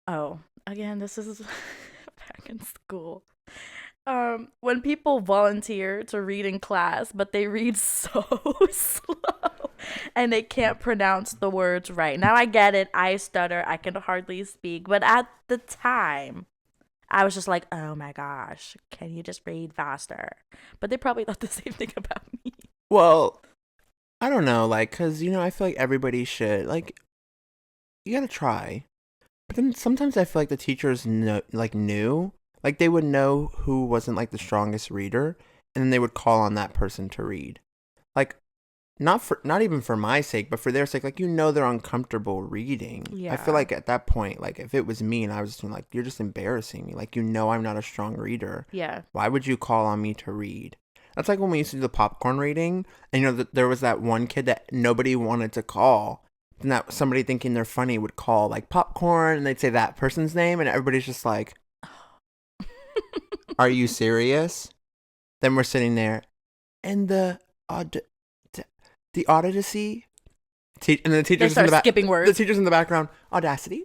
Speaker 1: Oh, again, this is back in school. When people volunteer to read in class, but they read so slow and they can't pronounce the words right. Now I get it. I stutter. I can hardly speak. But at the time, I was just like, oh my gosh, can you just read faster? But they probably thought the same thing about me.
Speaker 2: Well, I don't know, like, because, you know, I feel like everybody should, like, you gotta try. But then sometimes I feel like the teachers knew, like, they would know who wasn't, like, the strongest reader, and then they would call on that person to read. Like, not even for my sake, but for their sake, like, you know they're uncomfortable reading. Yeah. I feel like at that point, like, if it was me and I was just like, you're just embarrassing me. Like, you know I'm not a strong reader.
Speaker 1: Yeah.
Speaker 2: Why would you call on me to read? That's like when we used to do the popcorn reading, and, you know, there was that one kid that nobody wanted to call. And that somebody thinking they're funny would call, like, popcorn, and they'd say that person's name, and everybody's just like, are you serious? Then we're sitting there, and the Audacy, and the teachers in the
Speaker 1: skipping words.
Speaker 2: The teachers in the background, Audacity.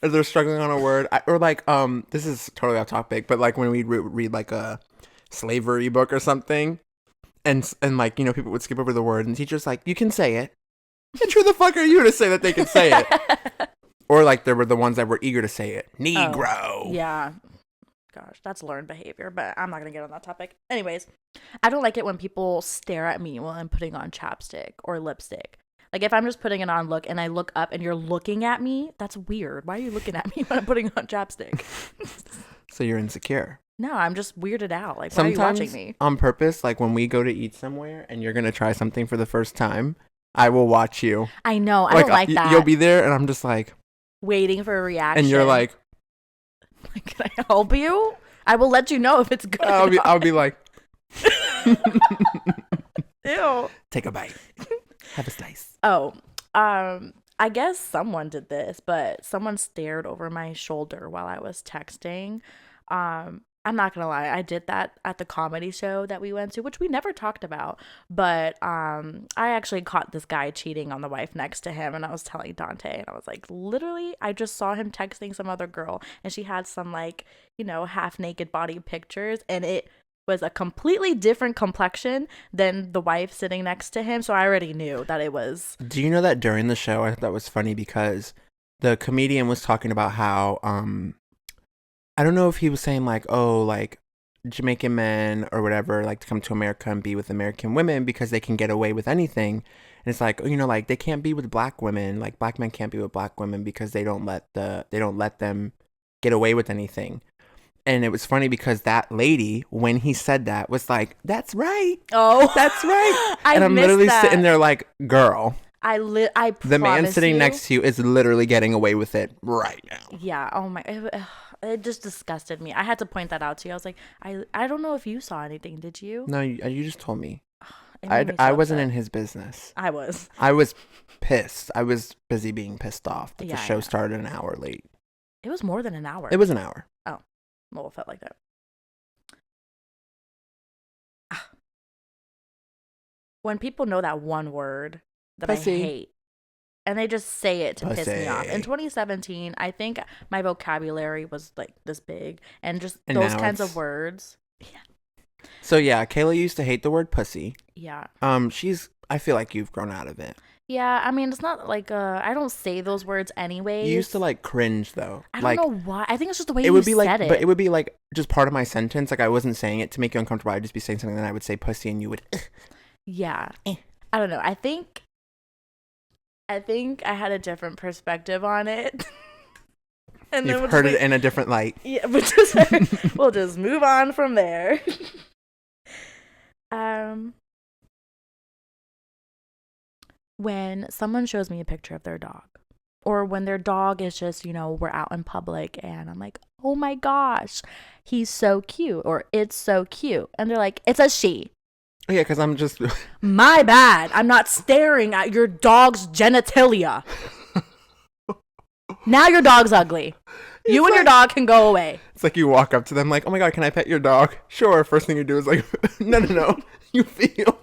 Speaker 2: Or they're struggling on a word, or like this is totally off topic, but like when we read like a slavery book or something, and like, you know, people would skip over the word, and the teacher's like, you can say it. And who the fuck are you to say that they can say it? Or like there were the ones that were eager to say it, Negro.
Speaker 1: Oh, yeah. Gosh, that's learned behavior, but I'm not going to get on that topic. Anyways, I don't like it when people stare at me while I'm putting on chapstick or lipstick. Like if I'm just putting it on, look, and I look up and you're looking at me, that's weird. Why are you looking at me when I'm putting on chapstick?
Speaker 2: So you're insecure.
Speaker 1: No, I'm just weirded out. Like, why
Speaker 2: Sometimes,
Speaker 1: are you watching me?
Speaker 2: on purpose, like when we go to eat somewhere and you're going to try something for the first time, I will watch you.
Speaker 1: I know. I don't like that.
Speaker 2: You'll be there and I'm just like...
Speaker 1: waiting for a reaction.
Speaker 2: And you're like...
Speaker 1: Can I help you? I will let you know if it's good.
Speaker 2: I'll be like...
Speaker 1: Ew.
Speaker 2: Take a bite. Have a slice.
Speaker 1: Oh, I guess someone did this, but someone stared over my shoulder while I was texting. I'm not gonna lie, I did that at the comedy show that we went to, which we never talked about. But I actually caught this guy cheating on the wife next to him, and I was telling Dante, and I was like, literally, I just saw him texting some other girl, and she had some like, half naked body pictures, and it was a completely different complexion than the wife sitting next to him. So I already knew that it was.
Speaker 2: Do you know that during the show, I thought that was funny because the comedian was talking about how, I don't know if he was saying like, oh, like Jamaican men or whatever, like to come to America and be with American women because they can get away with anything. And it's like, like they can't be with black women. Like black men can't be with black women because they don't let them get away with anything. And it was funny because that lady, when he said that, was like, that's right.
Speaker 1: Oh,
Speaker 2: that's right.
Speaker 1: And
Speaker 2: I'm literally sitting there like, girl.
Speaker 1: I
Speaker 2: the man sitting next to you is literally getting away with it right now.
Speaker 1: Yeah. Oh my. It just disgusted me. I had to point that out to you. I was like, I don't know if you saw anything. Did you?
Speaker 2: No, you just told me. I wasn't in his business.
Speaker 1: I was
Speaker 2: pissed. I was busy being pissed off that the show started an hour late.
Speaker 1: It was more than an hour.
Speaker 2: It was an hour.
Speaker 1: Oh. Well, it felt like that. When people know that one word that
Speaker 2: Pussy.
Speaker 1: I hate, and they just say it to
Speaker 2: Pussy.
Speaker 1: piss me off. In 2017, I think my vocabulary was like this big, and just those kinds of words. Yeah.
Speaker 2: So yeah, Kayla used to hate the word pussy.
Speaker 1: Yeah.
Speaker 2: I feel like you've grown out of it.
Speaker 1: Yeah, I mean, it's not like I don't say those words anyways.
Speaker 2: You used to like cringe though.
Speaker 1: I don't know why. I think it's just the way you said it.
Speaker 2: But it would be like just part of my sentence. Like I wasn't saying it to make you uncomfortable. I'd just be saying something, then I would say pussy, and you would.
Speaker 1: Yeah. I don't know. I think I had a different perspective on it.
Speaker 2: And you've heard it in a different light.
Speaker 1: Yeah, but we'll just move on from there. When someone shows me a picture of their dog, or when their dog is just, we're out in public and I'm like, oh my gosh, he's so cute, or it's so cute. And they're like, it's a she.
Speaker 2: Yeah, because I'm just...
Speaker 1: My bad. I'm not staring at your dog's genitalia. Now your dog's ugly. You and your dog can go away.
Speaker 2: It's like you walk up to them like, oh my God, can I pet your dog? Sure. First thing you do is like, no. You feel...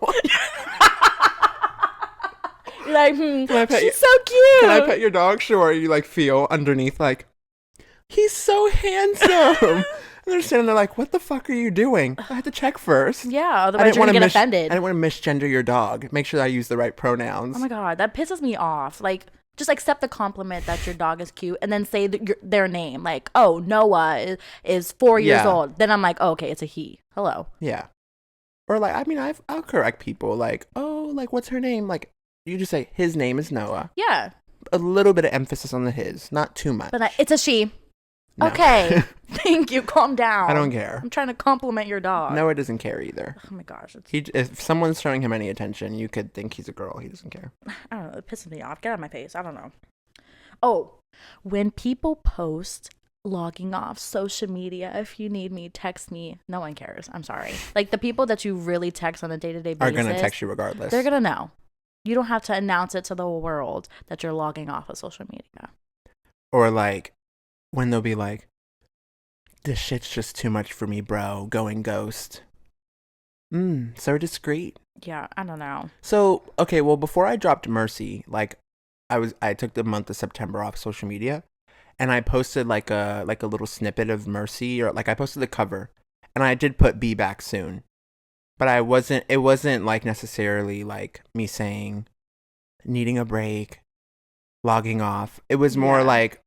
Speaker 1: You're like, she's so cute.
Speaker 2: Can I pet your dog? Sure. You like feel underneath like, he's so handsome. And they're standing there like, what the fuck are you doing? I had to check first.
Speaker 1: Yeah, otherwise you're going to get offended.
Speaker 2: I didn't want to misgender your dog. Make sure that I use the right pronouns.
Speaker 1: Oh my God, that pisses me off. Like, just accept the compliment that your dog is cute and then say their name. Like, oh, Noah is 4 years old. Then I'm like, oh, okay, it's a he. Hello.
Speaker 2: Yeah. Or like, I mean, I'll correct people. Like, oh, like, what's her name? Like, you just say, his name is Noah.
Speaker 1: Yeah.
Speaker 2: A little bit of emphasis on the his. Not too much.
Speaker 1: But it's a she. No. Okay. Thank you. Calm down.
Speaker 2: I don't care.
Speaker 1: I'm trying to compliment your dog.
Speaker 2: Noah doesn't care either.
Speaker 1: Oh my gosh.
Speaker 2: If someone's showing him any attention, you could think he's a girl. He doesn't care.
Speaker 1: I don't know. It pisses me off. Get out of my face. I don't know. Oh, when people post logging off social media, if you need me, text me. No one cares. I'm sorry. Like the people that you really text on a day-to-day basis
Speaker 2: are going to text you regardless.
Speaker 1: They're going to know. You don't have to announce it to the world that you're logging off of social media.
Speaker 2: Or like when they'll be like, this shit's just too much for me, bro. Going ghost. So discreet.
Speaker 1: Yeah, I don't know.
Speaker 2: So, okay, well, before I dropped Mercy, like I took the month of September off social media and I posted like a little snippet of Mercy, or like I posted the cover and I did put be back soon. But it wasn't like necessarily like me saying needing a break, logging off. It was more like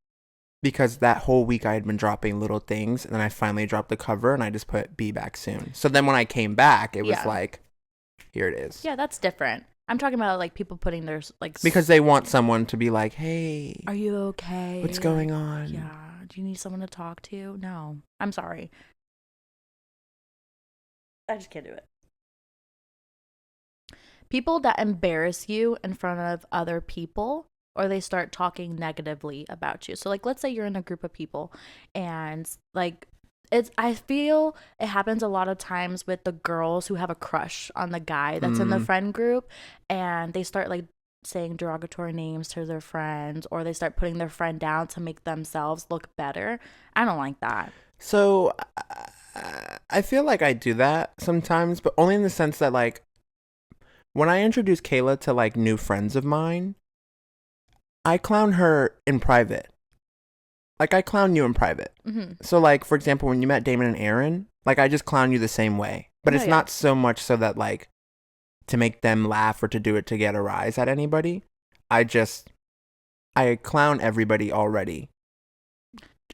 Speaker 2: because that whole week I had been dropping little things, and then I finally dropped the cover, and I just put "Be back soon." So then when I came back, it was
Speaker 1: Yeah.
Speaker 2: like, here it is.
Speaker 1: Yeah, that's different. I'm talking about like people putting their like.
Speaker 2: Because they want someone to be like, "Hey,
Speaker 1: Are you okay?
Speaker 2: what's going on?"
Speaker 1: Yeah. Do you need someone to talk to? No. I'm sorry. I just can't do it. People that embarrass you in front of other people, or they start talking negatively about you. So like let's say you're in a group of people and like I feel it happens a lot of times with the girls who have a crush on the guy that's in the friend group, and they start like saying derogatory names to their friends, or they start putting their friend down to make themselves look better. I don't like that.
Speaker 2: So I feel like I do that sometimes, but only in the sense that like when I introduce Kayla to like new friends of mine, I clown her in private. Like I clown you in private.
Speaker 1: Mm-hmm.
Speaker 2: So like for example, when you met Damon and Aaron, like I just clown you the same way. But it's not so much so that like to make them laugh or to do it to get a rise at anybody. I clown everybody already.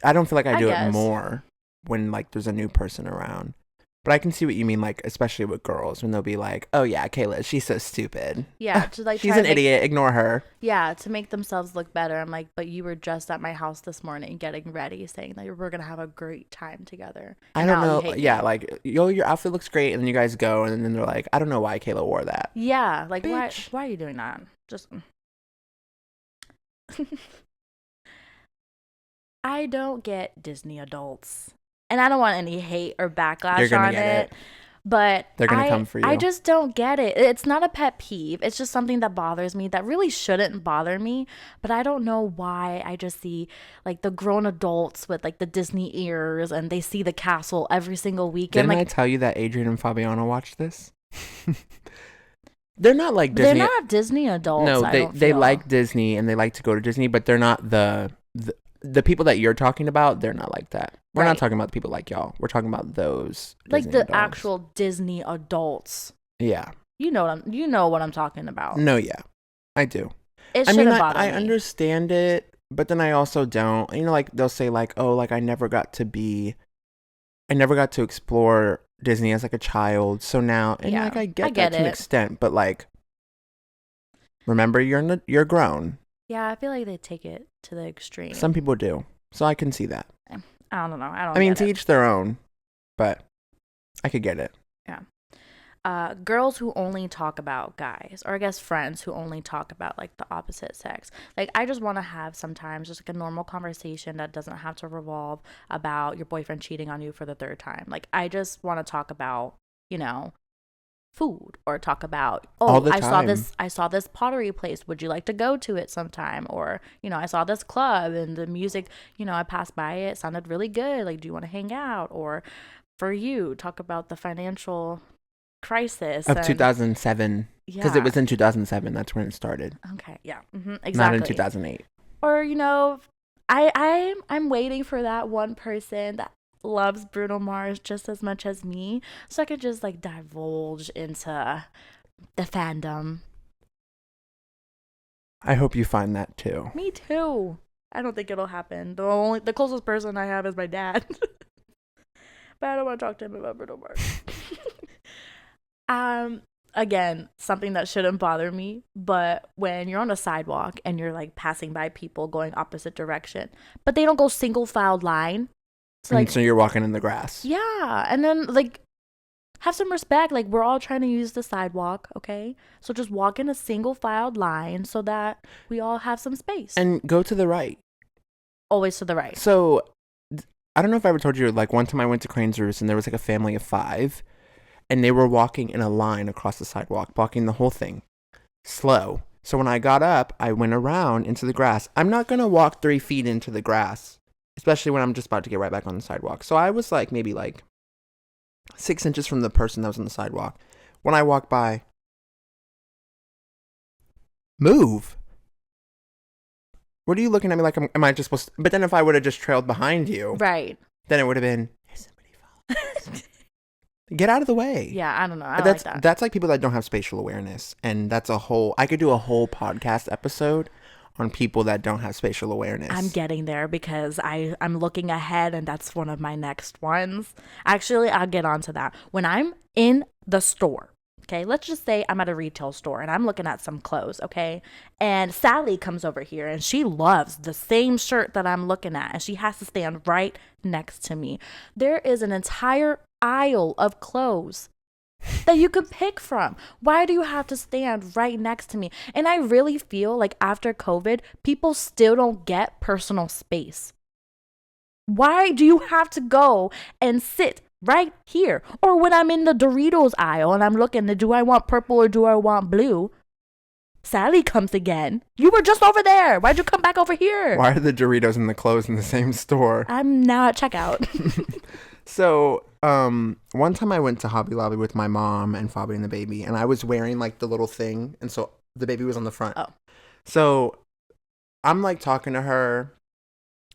Speaker 2: I don't feel like I do it more when like there's a new person around. But I can see what you mean, like especially with girls when they'll be like, "Oh yeah, Kayla, she's so stupid.
Speaker 1: Yeah, to like
Speaker 2: she's an idiot. Ignore her."
Speaker 1: Yeah, to make themselves look better. I'm like, but you were just at my house this morning getting ready, saying that we're gonna have a great time together.
Speaker 2: I don't know. Yeah, like your outfit looks great, and then you guys go, and then they're like, "I don't know why Kayla wore that."
Speaker 1: Yeah, like
Speaker 2: Bitch.
Speaker 1: why are you doing that? Just I don't get Disney adults. And I don't want any hate or backlash on it. But
Speaker 2: they're going to come for you.
Speaker 1: I just don't get it. It's not a pet peeve. It's just something that bothers me that really shouldn't bother me. But I don't know why I just see like the grown adults with like the Disney ears and they see the castle every single weekend.
Speaker 2: Didn't
Speaker 1: like,
Speaker 2: I tell you that Adrian and Fabiana watched this? They're not like Disney.
Speaker 1: They're not Disney adults.
Speaker 2: No, they like Disney and they like to go to Disney, but they're not the people that you're talking about. They're not like that. We're not talking about people like y'all. We're talking about those
Speaker 1: like
Speaker 2: Disney
Speaker 1: the
Speaker 2: adults.
Speaker 1: actual Disney adults.
Speaker 2: Yeah.
Speaker 1: You know what I'm talking about.
Speaker 2: No, yeah. I do.
Speaker 1: It shouldn't bother me.
Speaker 2: I understand it, but then I also don't. You know, like they'll say like, "Oh, like I never got to explore Disney as like a child." So now, and like I get that to an extent, but like remember you're grown.
Speaker 1: Yeah, I feel like they take it to the extreme.
Speaker 2: Some people do. So I can see that.
Speaker 1: I don't know. I
Speaker 2: mean, to each their own, but I could get it.
Speaker 1: Yeah. Girls who only talk about guys, or I guess friends who only talk about like the opposite sex. Like I just want to have sometimes just like a normal conversation that doesn't have to revolve about your boyfriend cheating on you for the third time. Like I just want to talk about, food, or talk about, I saw this pottery place, would you like to go to it sometime? Or I saw this club and the music, I passed by it sounded really good, like do you want to hang out? Or for you, talk about the financial crisis
Speaker 2: of 2007, because it was in 2007, that's when it started.
Speaker 1: Okay, yeah, exactly.
Speaker 2: Not in 2008.
Speaker 1: Or I'm waiting for that one person that loves Bruno Mars just as much as me, so I could just like divulge into the fandom.
Speaker 2: I hope you find that too.
Speaker 1: Me too. I don't think it'll happen. The closest person I have is my dad. But I don't want to talk to him about Bruno Mars. Again, something that shouldn't bother me, but when you're on a sidewalk and you're like passing by people going opposite direction, but they don't go single filed line.
Speaker 2: So you're walking in the grass.
Speaker 1: Yeah. And then like have some respect. Like we're all trying to use the sidewalk, okay? So just walk in a single filed line so that we all have some space.
Speaker 2: And go to the right.
Speaker 1: Always to the right.
Speaker 2: So I don't know if I ever told you, like one time I went to Crane's Roost and there was like a family of 5 and they were walking in a line across the sidewalk, blocking the whole thing. Slow. So when I got up, I went around into the grass. I'm not going to walk 3 feet into the grass, especially when I'm just about to get right back on the sidewalk. So I was like maybe like 6 inches from the person that was on the sidewalk. When I walked by, move. What are you looking at me like? Am I just supposed to? But then if I would have just trailed behind you,
Speaker 1: right,
Speaker 2: then it would have been, is somebody following? Get out of the way.
Speaker 1: Yeah, I don't know.
Speaker 2: That's like people that don't have spatial awareness. And that's I could do a whole podcast episode on people that don't have spatial
Speaker 1: I'm
Speaker 2: awareness.
Speaker 1: getting there because I'm looking ahead, and that's one of my next ones. Actually, I'll get onto that. When I'm in the store, okay, let's just say I'm at a retail store and I'm looking at some clothes, okay? And Sally comes over here and she loves the same shirt that I'm looking at, and she has to stand right next to me. There is an entire aisle of clothes that you could pick from. Why do you have to stand right next to me? And I really feel like after COVID, people still don't get personal space. Why do you have to go and sit right here? Or when I'm in the Doritos aisle and I'm looking, do I want purple or do I want blue? Sally comes again. You were just over there. Why'd you come back over here?
Speaker 2: Why are the Doritos and the clothes in the same store?
Speaker 1: I'm now at checkout.
Speaker 2: So, one time I went to Hobby Lobby with my mom and Fabi and the baby, and I was wearing like the little thing, and so the baby was on the front.
Speaker 1: Oh.
Speaker 2: So I'm like talking to her.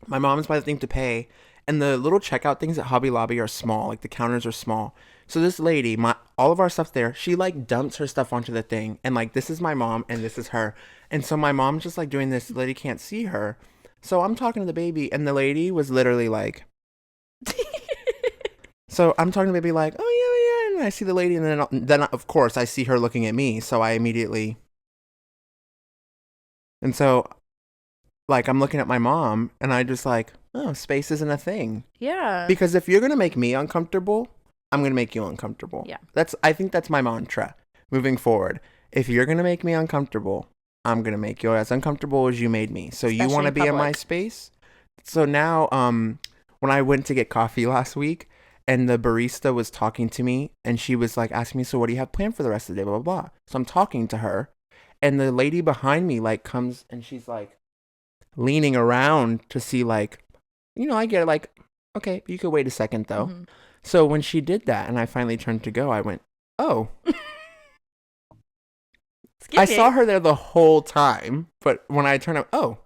Speaker 2: My mom's by the thing to pay, and the little checkout things at Hobby Lobby are small, like the counters are small. So this lady, all of our stuff's there. She like dumps her stuff onto the thing, and like this is my mom and this is her, and so my mom's just like doing this. The lady can't see her, so I'm talking to the baby, and the lady was literally like. So I'm talking to the baby like, oh yeah, and I see the lady, and then of course I see her looking at me, so I immediately. And so, like, I'm looking at my mom, and I just like, oh, space isn't a thing.
Speaker 1: Yeah.
Speaker 2: Because if you're gonna make me uncomfortable, I'm gonna make you uncomfortable.
Speaker 1: Yeah.
Speaker 2: I think that's my mantra moving forward. If you're gonna make me uncomfortable, I'm gonna make you as uncomfortable as you made me. So
Speaker 1: Especially
Speaker 2: you want to
Speaker 1: in
Speaker 2: be in my
Speaker 1: public.
Speaker 2: space. So now, when I went to get coffee last week, and the barista was talking to me, and she was like asking me, so what do you have planned for the rest of the day, blah blah blah. So I'm talking to her, and the lady behind me like comes and she's like leaning around to see like, I get it, like, okay, you could wait a second though.
Speaker 1: Mm-hmm.
Speaker 2: So when she did that and I finally turned to go, I went, oh. I saw her there the whole time, but when I turned up, oh.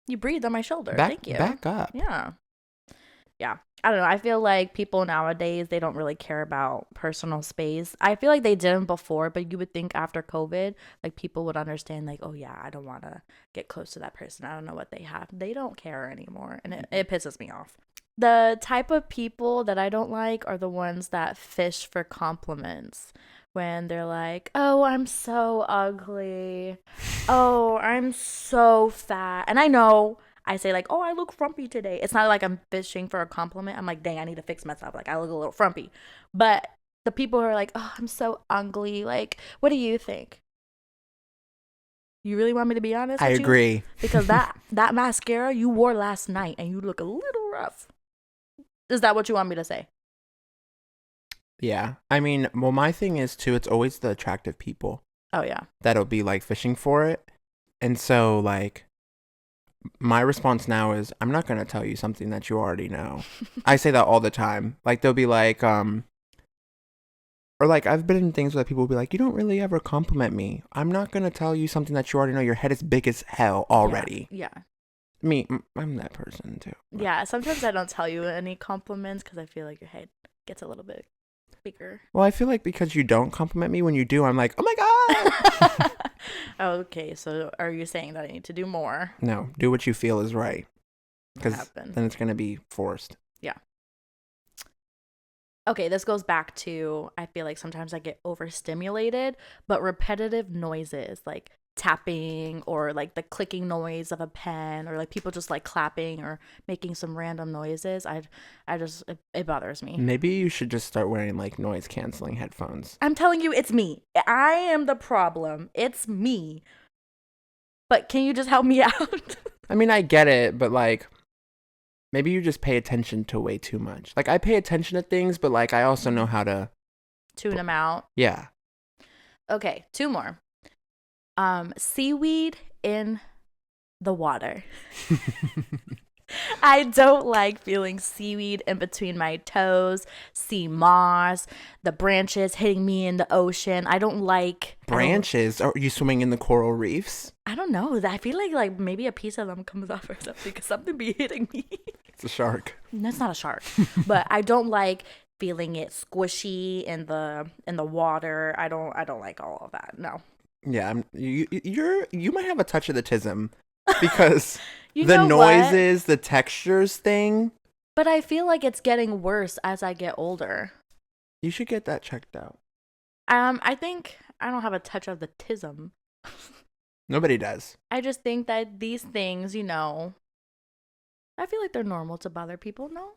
Speaker 1: You breathed on my shoulder. Thank you.
Speaker 2: Back up.
Speaker 1: Yeah. Yeah. I don't know. I feel like people nowadays, they don't really care about personal space. I feel like they didn't before, but you would think after COVID, like people would understand, like, oh yeah, I don't want to get close to that person. I don't know what they have. They don't care anymore. And it pisses me off. The type of people that I don't like are the ones that fish for compliments. When they're like, oh, I'm so ugly. Oh, I'm so fat. And I know I say like, oh, I look frumpy today. It's not like I'm fishing for a compliment. I'm like, dang, I need to fix myself. Like, I look a little frumpy. But the people who are like, oh, I'm so ugly. Like, what do you think? You really want me to be honest
Speaker 2: I
Speaker 1: with
Speaker 2: agree.
Speaker 1: you? Because that mascara you wore last night and you look a little rough. Is that what you want me to say?
Speaker 2: Yeah. I mean, well, my thing is too, it's always the attractive people
Speaker 1: Oh, yeah.
Speaker 2: that'll be like fishing for it. And so like my response now is I'm not going to tell you something that you already know. I say that all the time. Like they'll be like, or like I've been in things where people will be like, you don't really ever compliment me. I'm not going to tell you something that you already know. Your head is big as hell already.
Speaker 1: Yeah.
Speaker 2: Me, I'm that person too.
Speaker 1: Yeah. Sometimes I don't tell you any compliments because I feel like your head gets a little bit bigger.
Speaker 2: Well, I feel like because you don't compliment me when you do, I'm like, oh my God.
Speaker 1: Okay, so are you saying that I need to do more?
Speaker 2: No, do what you feel is right. Because then it's going to be forced.
Speaker 1: Yeah. Okay, this goes back to, I feel like sometimes I get overstimulated, but repetitive noises like tapping or like the clicking noise of a pen or like people just like clapping or making some random noises. It bothers me.
Speaker 2: Maybe you should just start wearing like noise canceling headphones.
Speaker 1: I'm telling you, it's me. I am the problem. It's me. But can you just help me out?
Speaker 2: I mean, I get it, but like maybe you just pay attention to way too much. Like I pay attention to things, but like I also know how to
Speaker 1: tune them out.
Speaker 2: Yeah.
Speaker 1: Okay, two more. Seaweed in the water. I don't like feeling seaweed in between my toes, sea moss, the branches hitting me in the ocean. I don't like
Speaker 2: branches. Are you swimming in the coral reefs?
Speaker 1: I don't know. I feel like maybe a piece of them comes off or something because something be hitting me.
Speaker 2: It's a shark.
Speaker 1: That's not a shark. But I don't like feeling it squishy in the water. I don't like all of that. No.
Speaker 2: Yeah, you might have a touch of the tism. because
Speaker 1: You
Speaker 2: the
Speaker 1: know what?
Speaker 2: noises, the textures thing,
Speaker 1: But I feel like it's getting worse as I get older.
Speaker 2: you should get that checked out.
Speaker 1: I think I don't have a touch of the tism.
Speaker 2: Nobody does.
Speaker 1: I just think that these things, I feel like they're normal to bother people. No,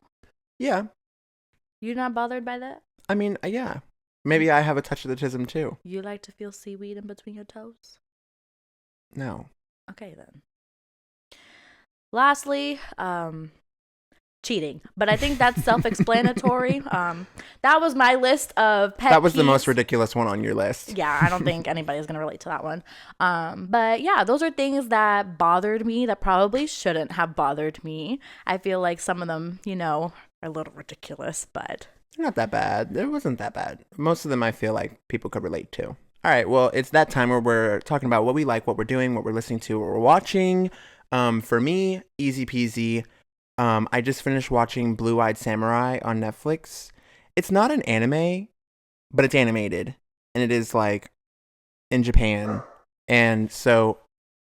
Speaker 2: Yeah.
Speaker 1: you're not bothered by that.
Speaker 2: I mean, yeah. Maybe I have a touch of the tism too.
Speaker 1: You like to feel seaweed in between your toes?
Speaker 2: No.
Speaker 1: Okay then. Lastly, cheating. But I think that's self-explanatory. That was my list of pet
Speaker 2: That was the
Speaker 1: peeves.
Speaker 2: most ridiculous one on your list.
Speaker 1: Yeah, I don't think anybody's gonna relate to that one. But yeah, those are things that bothered me that probably shouldn't have bothered me. I feel like some of them, are a little ridiculous, but
Speaker 2: They're not that bad. It wasn't that bad. Most of them I feel like people could relate to. All right, well, it's that time where we're talking about what we like, what we're doing, what we're listening to, what we're watching. For me, easy peasy. I just finished watching Blue Eyed Samurai on Netflix. It's not an anime, but it's animated, and it is like in Japan, and so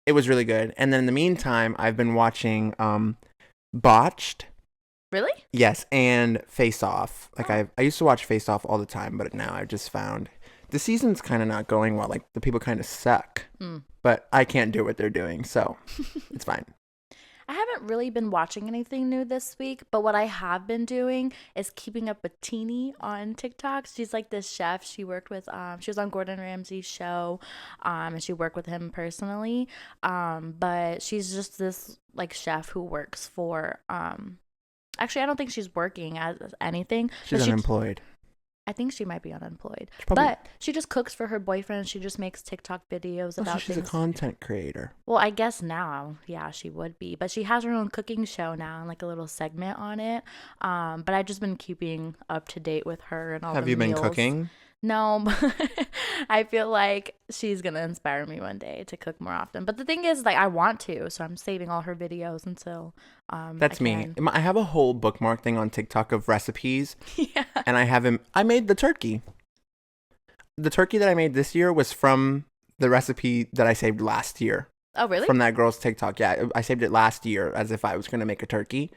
Speaker 2: it was really good. And then in the meantime, I've been watching Botched.
Speaker 1: really?
Speaker 2: Yes, and Face Off. Like
Speaker 1: Oh.
Speaker 2: I used to watch Face Off all the time, but now I've just found the season's kind of not going well. Like the people kind of suck, but I can't do what they're doing, so it's fine.
Speaker 1: I haven't really been watching anything new this week, but what I have been doing is keeping up with Teeny on TikTok. She's like this chef. She worked with she was on Gordon Ramsay's show, and she worked with him personally. But she's just this like chef who works for actually I don't think she's working as anything.
Speaker 2: She's unemployed.
Speaker 1: I think she might be unemployed.
Speaker 2: Probably,
Speaker 1: But she just cooks for her boyfriend. She just makes TikTok videos
Speaker 2: so
Speaker 1: about
Speaker 2: she's
Speaker 1: things.
Speaker 2: a content creator.
Speaker 1: Well, I guess now, yeah, she would be. But she has her own cooking show now and like a little segment on it. But I've just been keeping up to date with her and all
Speaker 2: Have
Speaker 1: the
Speaker 2: you been
Speaker 1: meals.
Speaker 2: cooking?
Speaker 1: No, but I feel like she's gonna inspire me one day to cook more often. But the thing is, like, I want to, so I'm saving all her videos until
Speaker 2: That's
Speaker 1: I
Speaker 2: me.
Speaker 1: can.
Speaker 2: I have a whole bookmark thing on TikTok of recipes,
Speaker 1: Yeah.
Speaker 2: and I made the turkey. The turkey that I made this year was from the recipe that I saved last year.
Speaker 1: Oh, really?
Speaker 2: From that girl's TikTok. Yeah, I saved it last year as if I was going to make a turkey.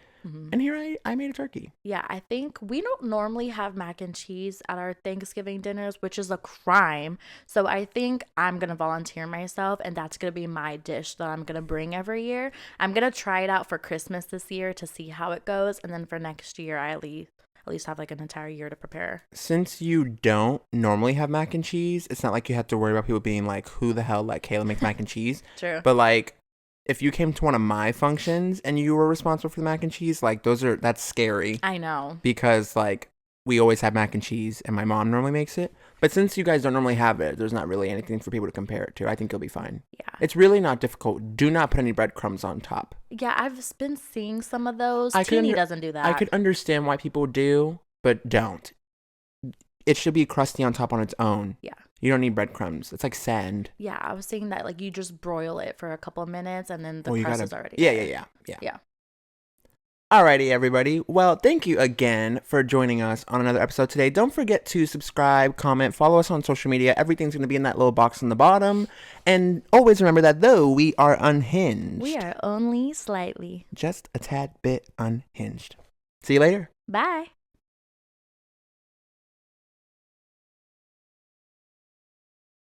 Speaker 2: And here I made a turkey.
Speaker 1: Yeah, I think we don't normally have mac and cheese at our Thanksgiving dinners, which is a crime. So I think I'm going to volunteer myself, and that's going to be my dish that I'm going to bring every year. I'm going to try it out for Christmas this year to see how it goes. And then for next year, I at least have like an entire year to prepare.
Speaker 2: Since you don't normally have mac and cheese, it's not like you have to worry about people being like, who the hell let Kayla make mac and cheese?
Speaker 1: True.
Speaker 2: But like, if you came to one of my functions and you were responsible for the mac and cheese, like that's scary.
Speaker 1: I know.
Speaker 2: Because like we always have mac and cheese and my mom normally makes it. But since you guys don't normally have it, there's not really anything for people to compare it to. I think you'll be fine.
Speaker 1: Yeah.
Speaker 2: It's really not difficult. Do not put any breadcrumbs on top.
Speaker 1: Yeah, I've been seeing some of those.
Speaker 2: I could
Speaker 1: Teeny doesn't do that.
Speaker 2: I could understand why people do, but don't. It should be crusty on top on its own.
Speaker 1: Yeah.
Speaker 2: You don't need breadcrumbs. It's like sand.
Speaker 1: Yeah, I was saying that like you just broil it for a couple of minutes and then the
Speaker 2: Well,
Speaker 1: crust is already
Speaker 2: Yeah,
Speaker 1: there.
Speaker 2: yeah. Alrighty, everybody. Well, thank you again for joining us on another episode today. Don't forget to subscribe, comment, follow us on social media. Everything's going to be in that little box on the bottom. And always remember that though we are unhinged,
Speaker 1: We are only slightly.
Speaker 2: just a tad bit unhinged. See you later.
Speaker 1: Bye.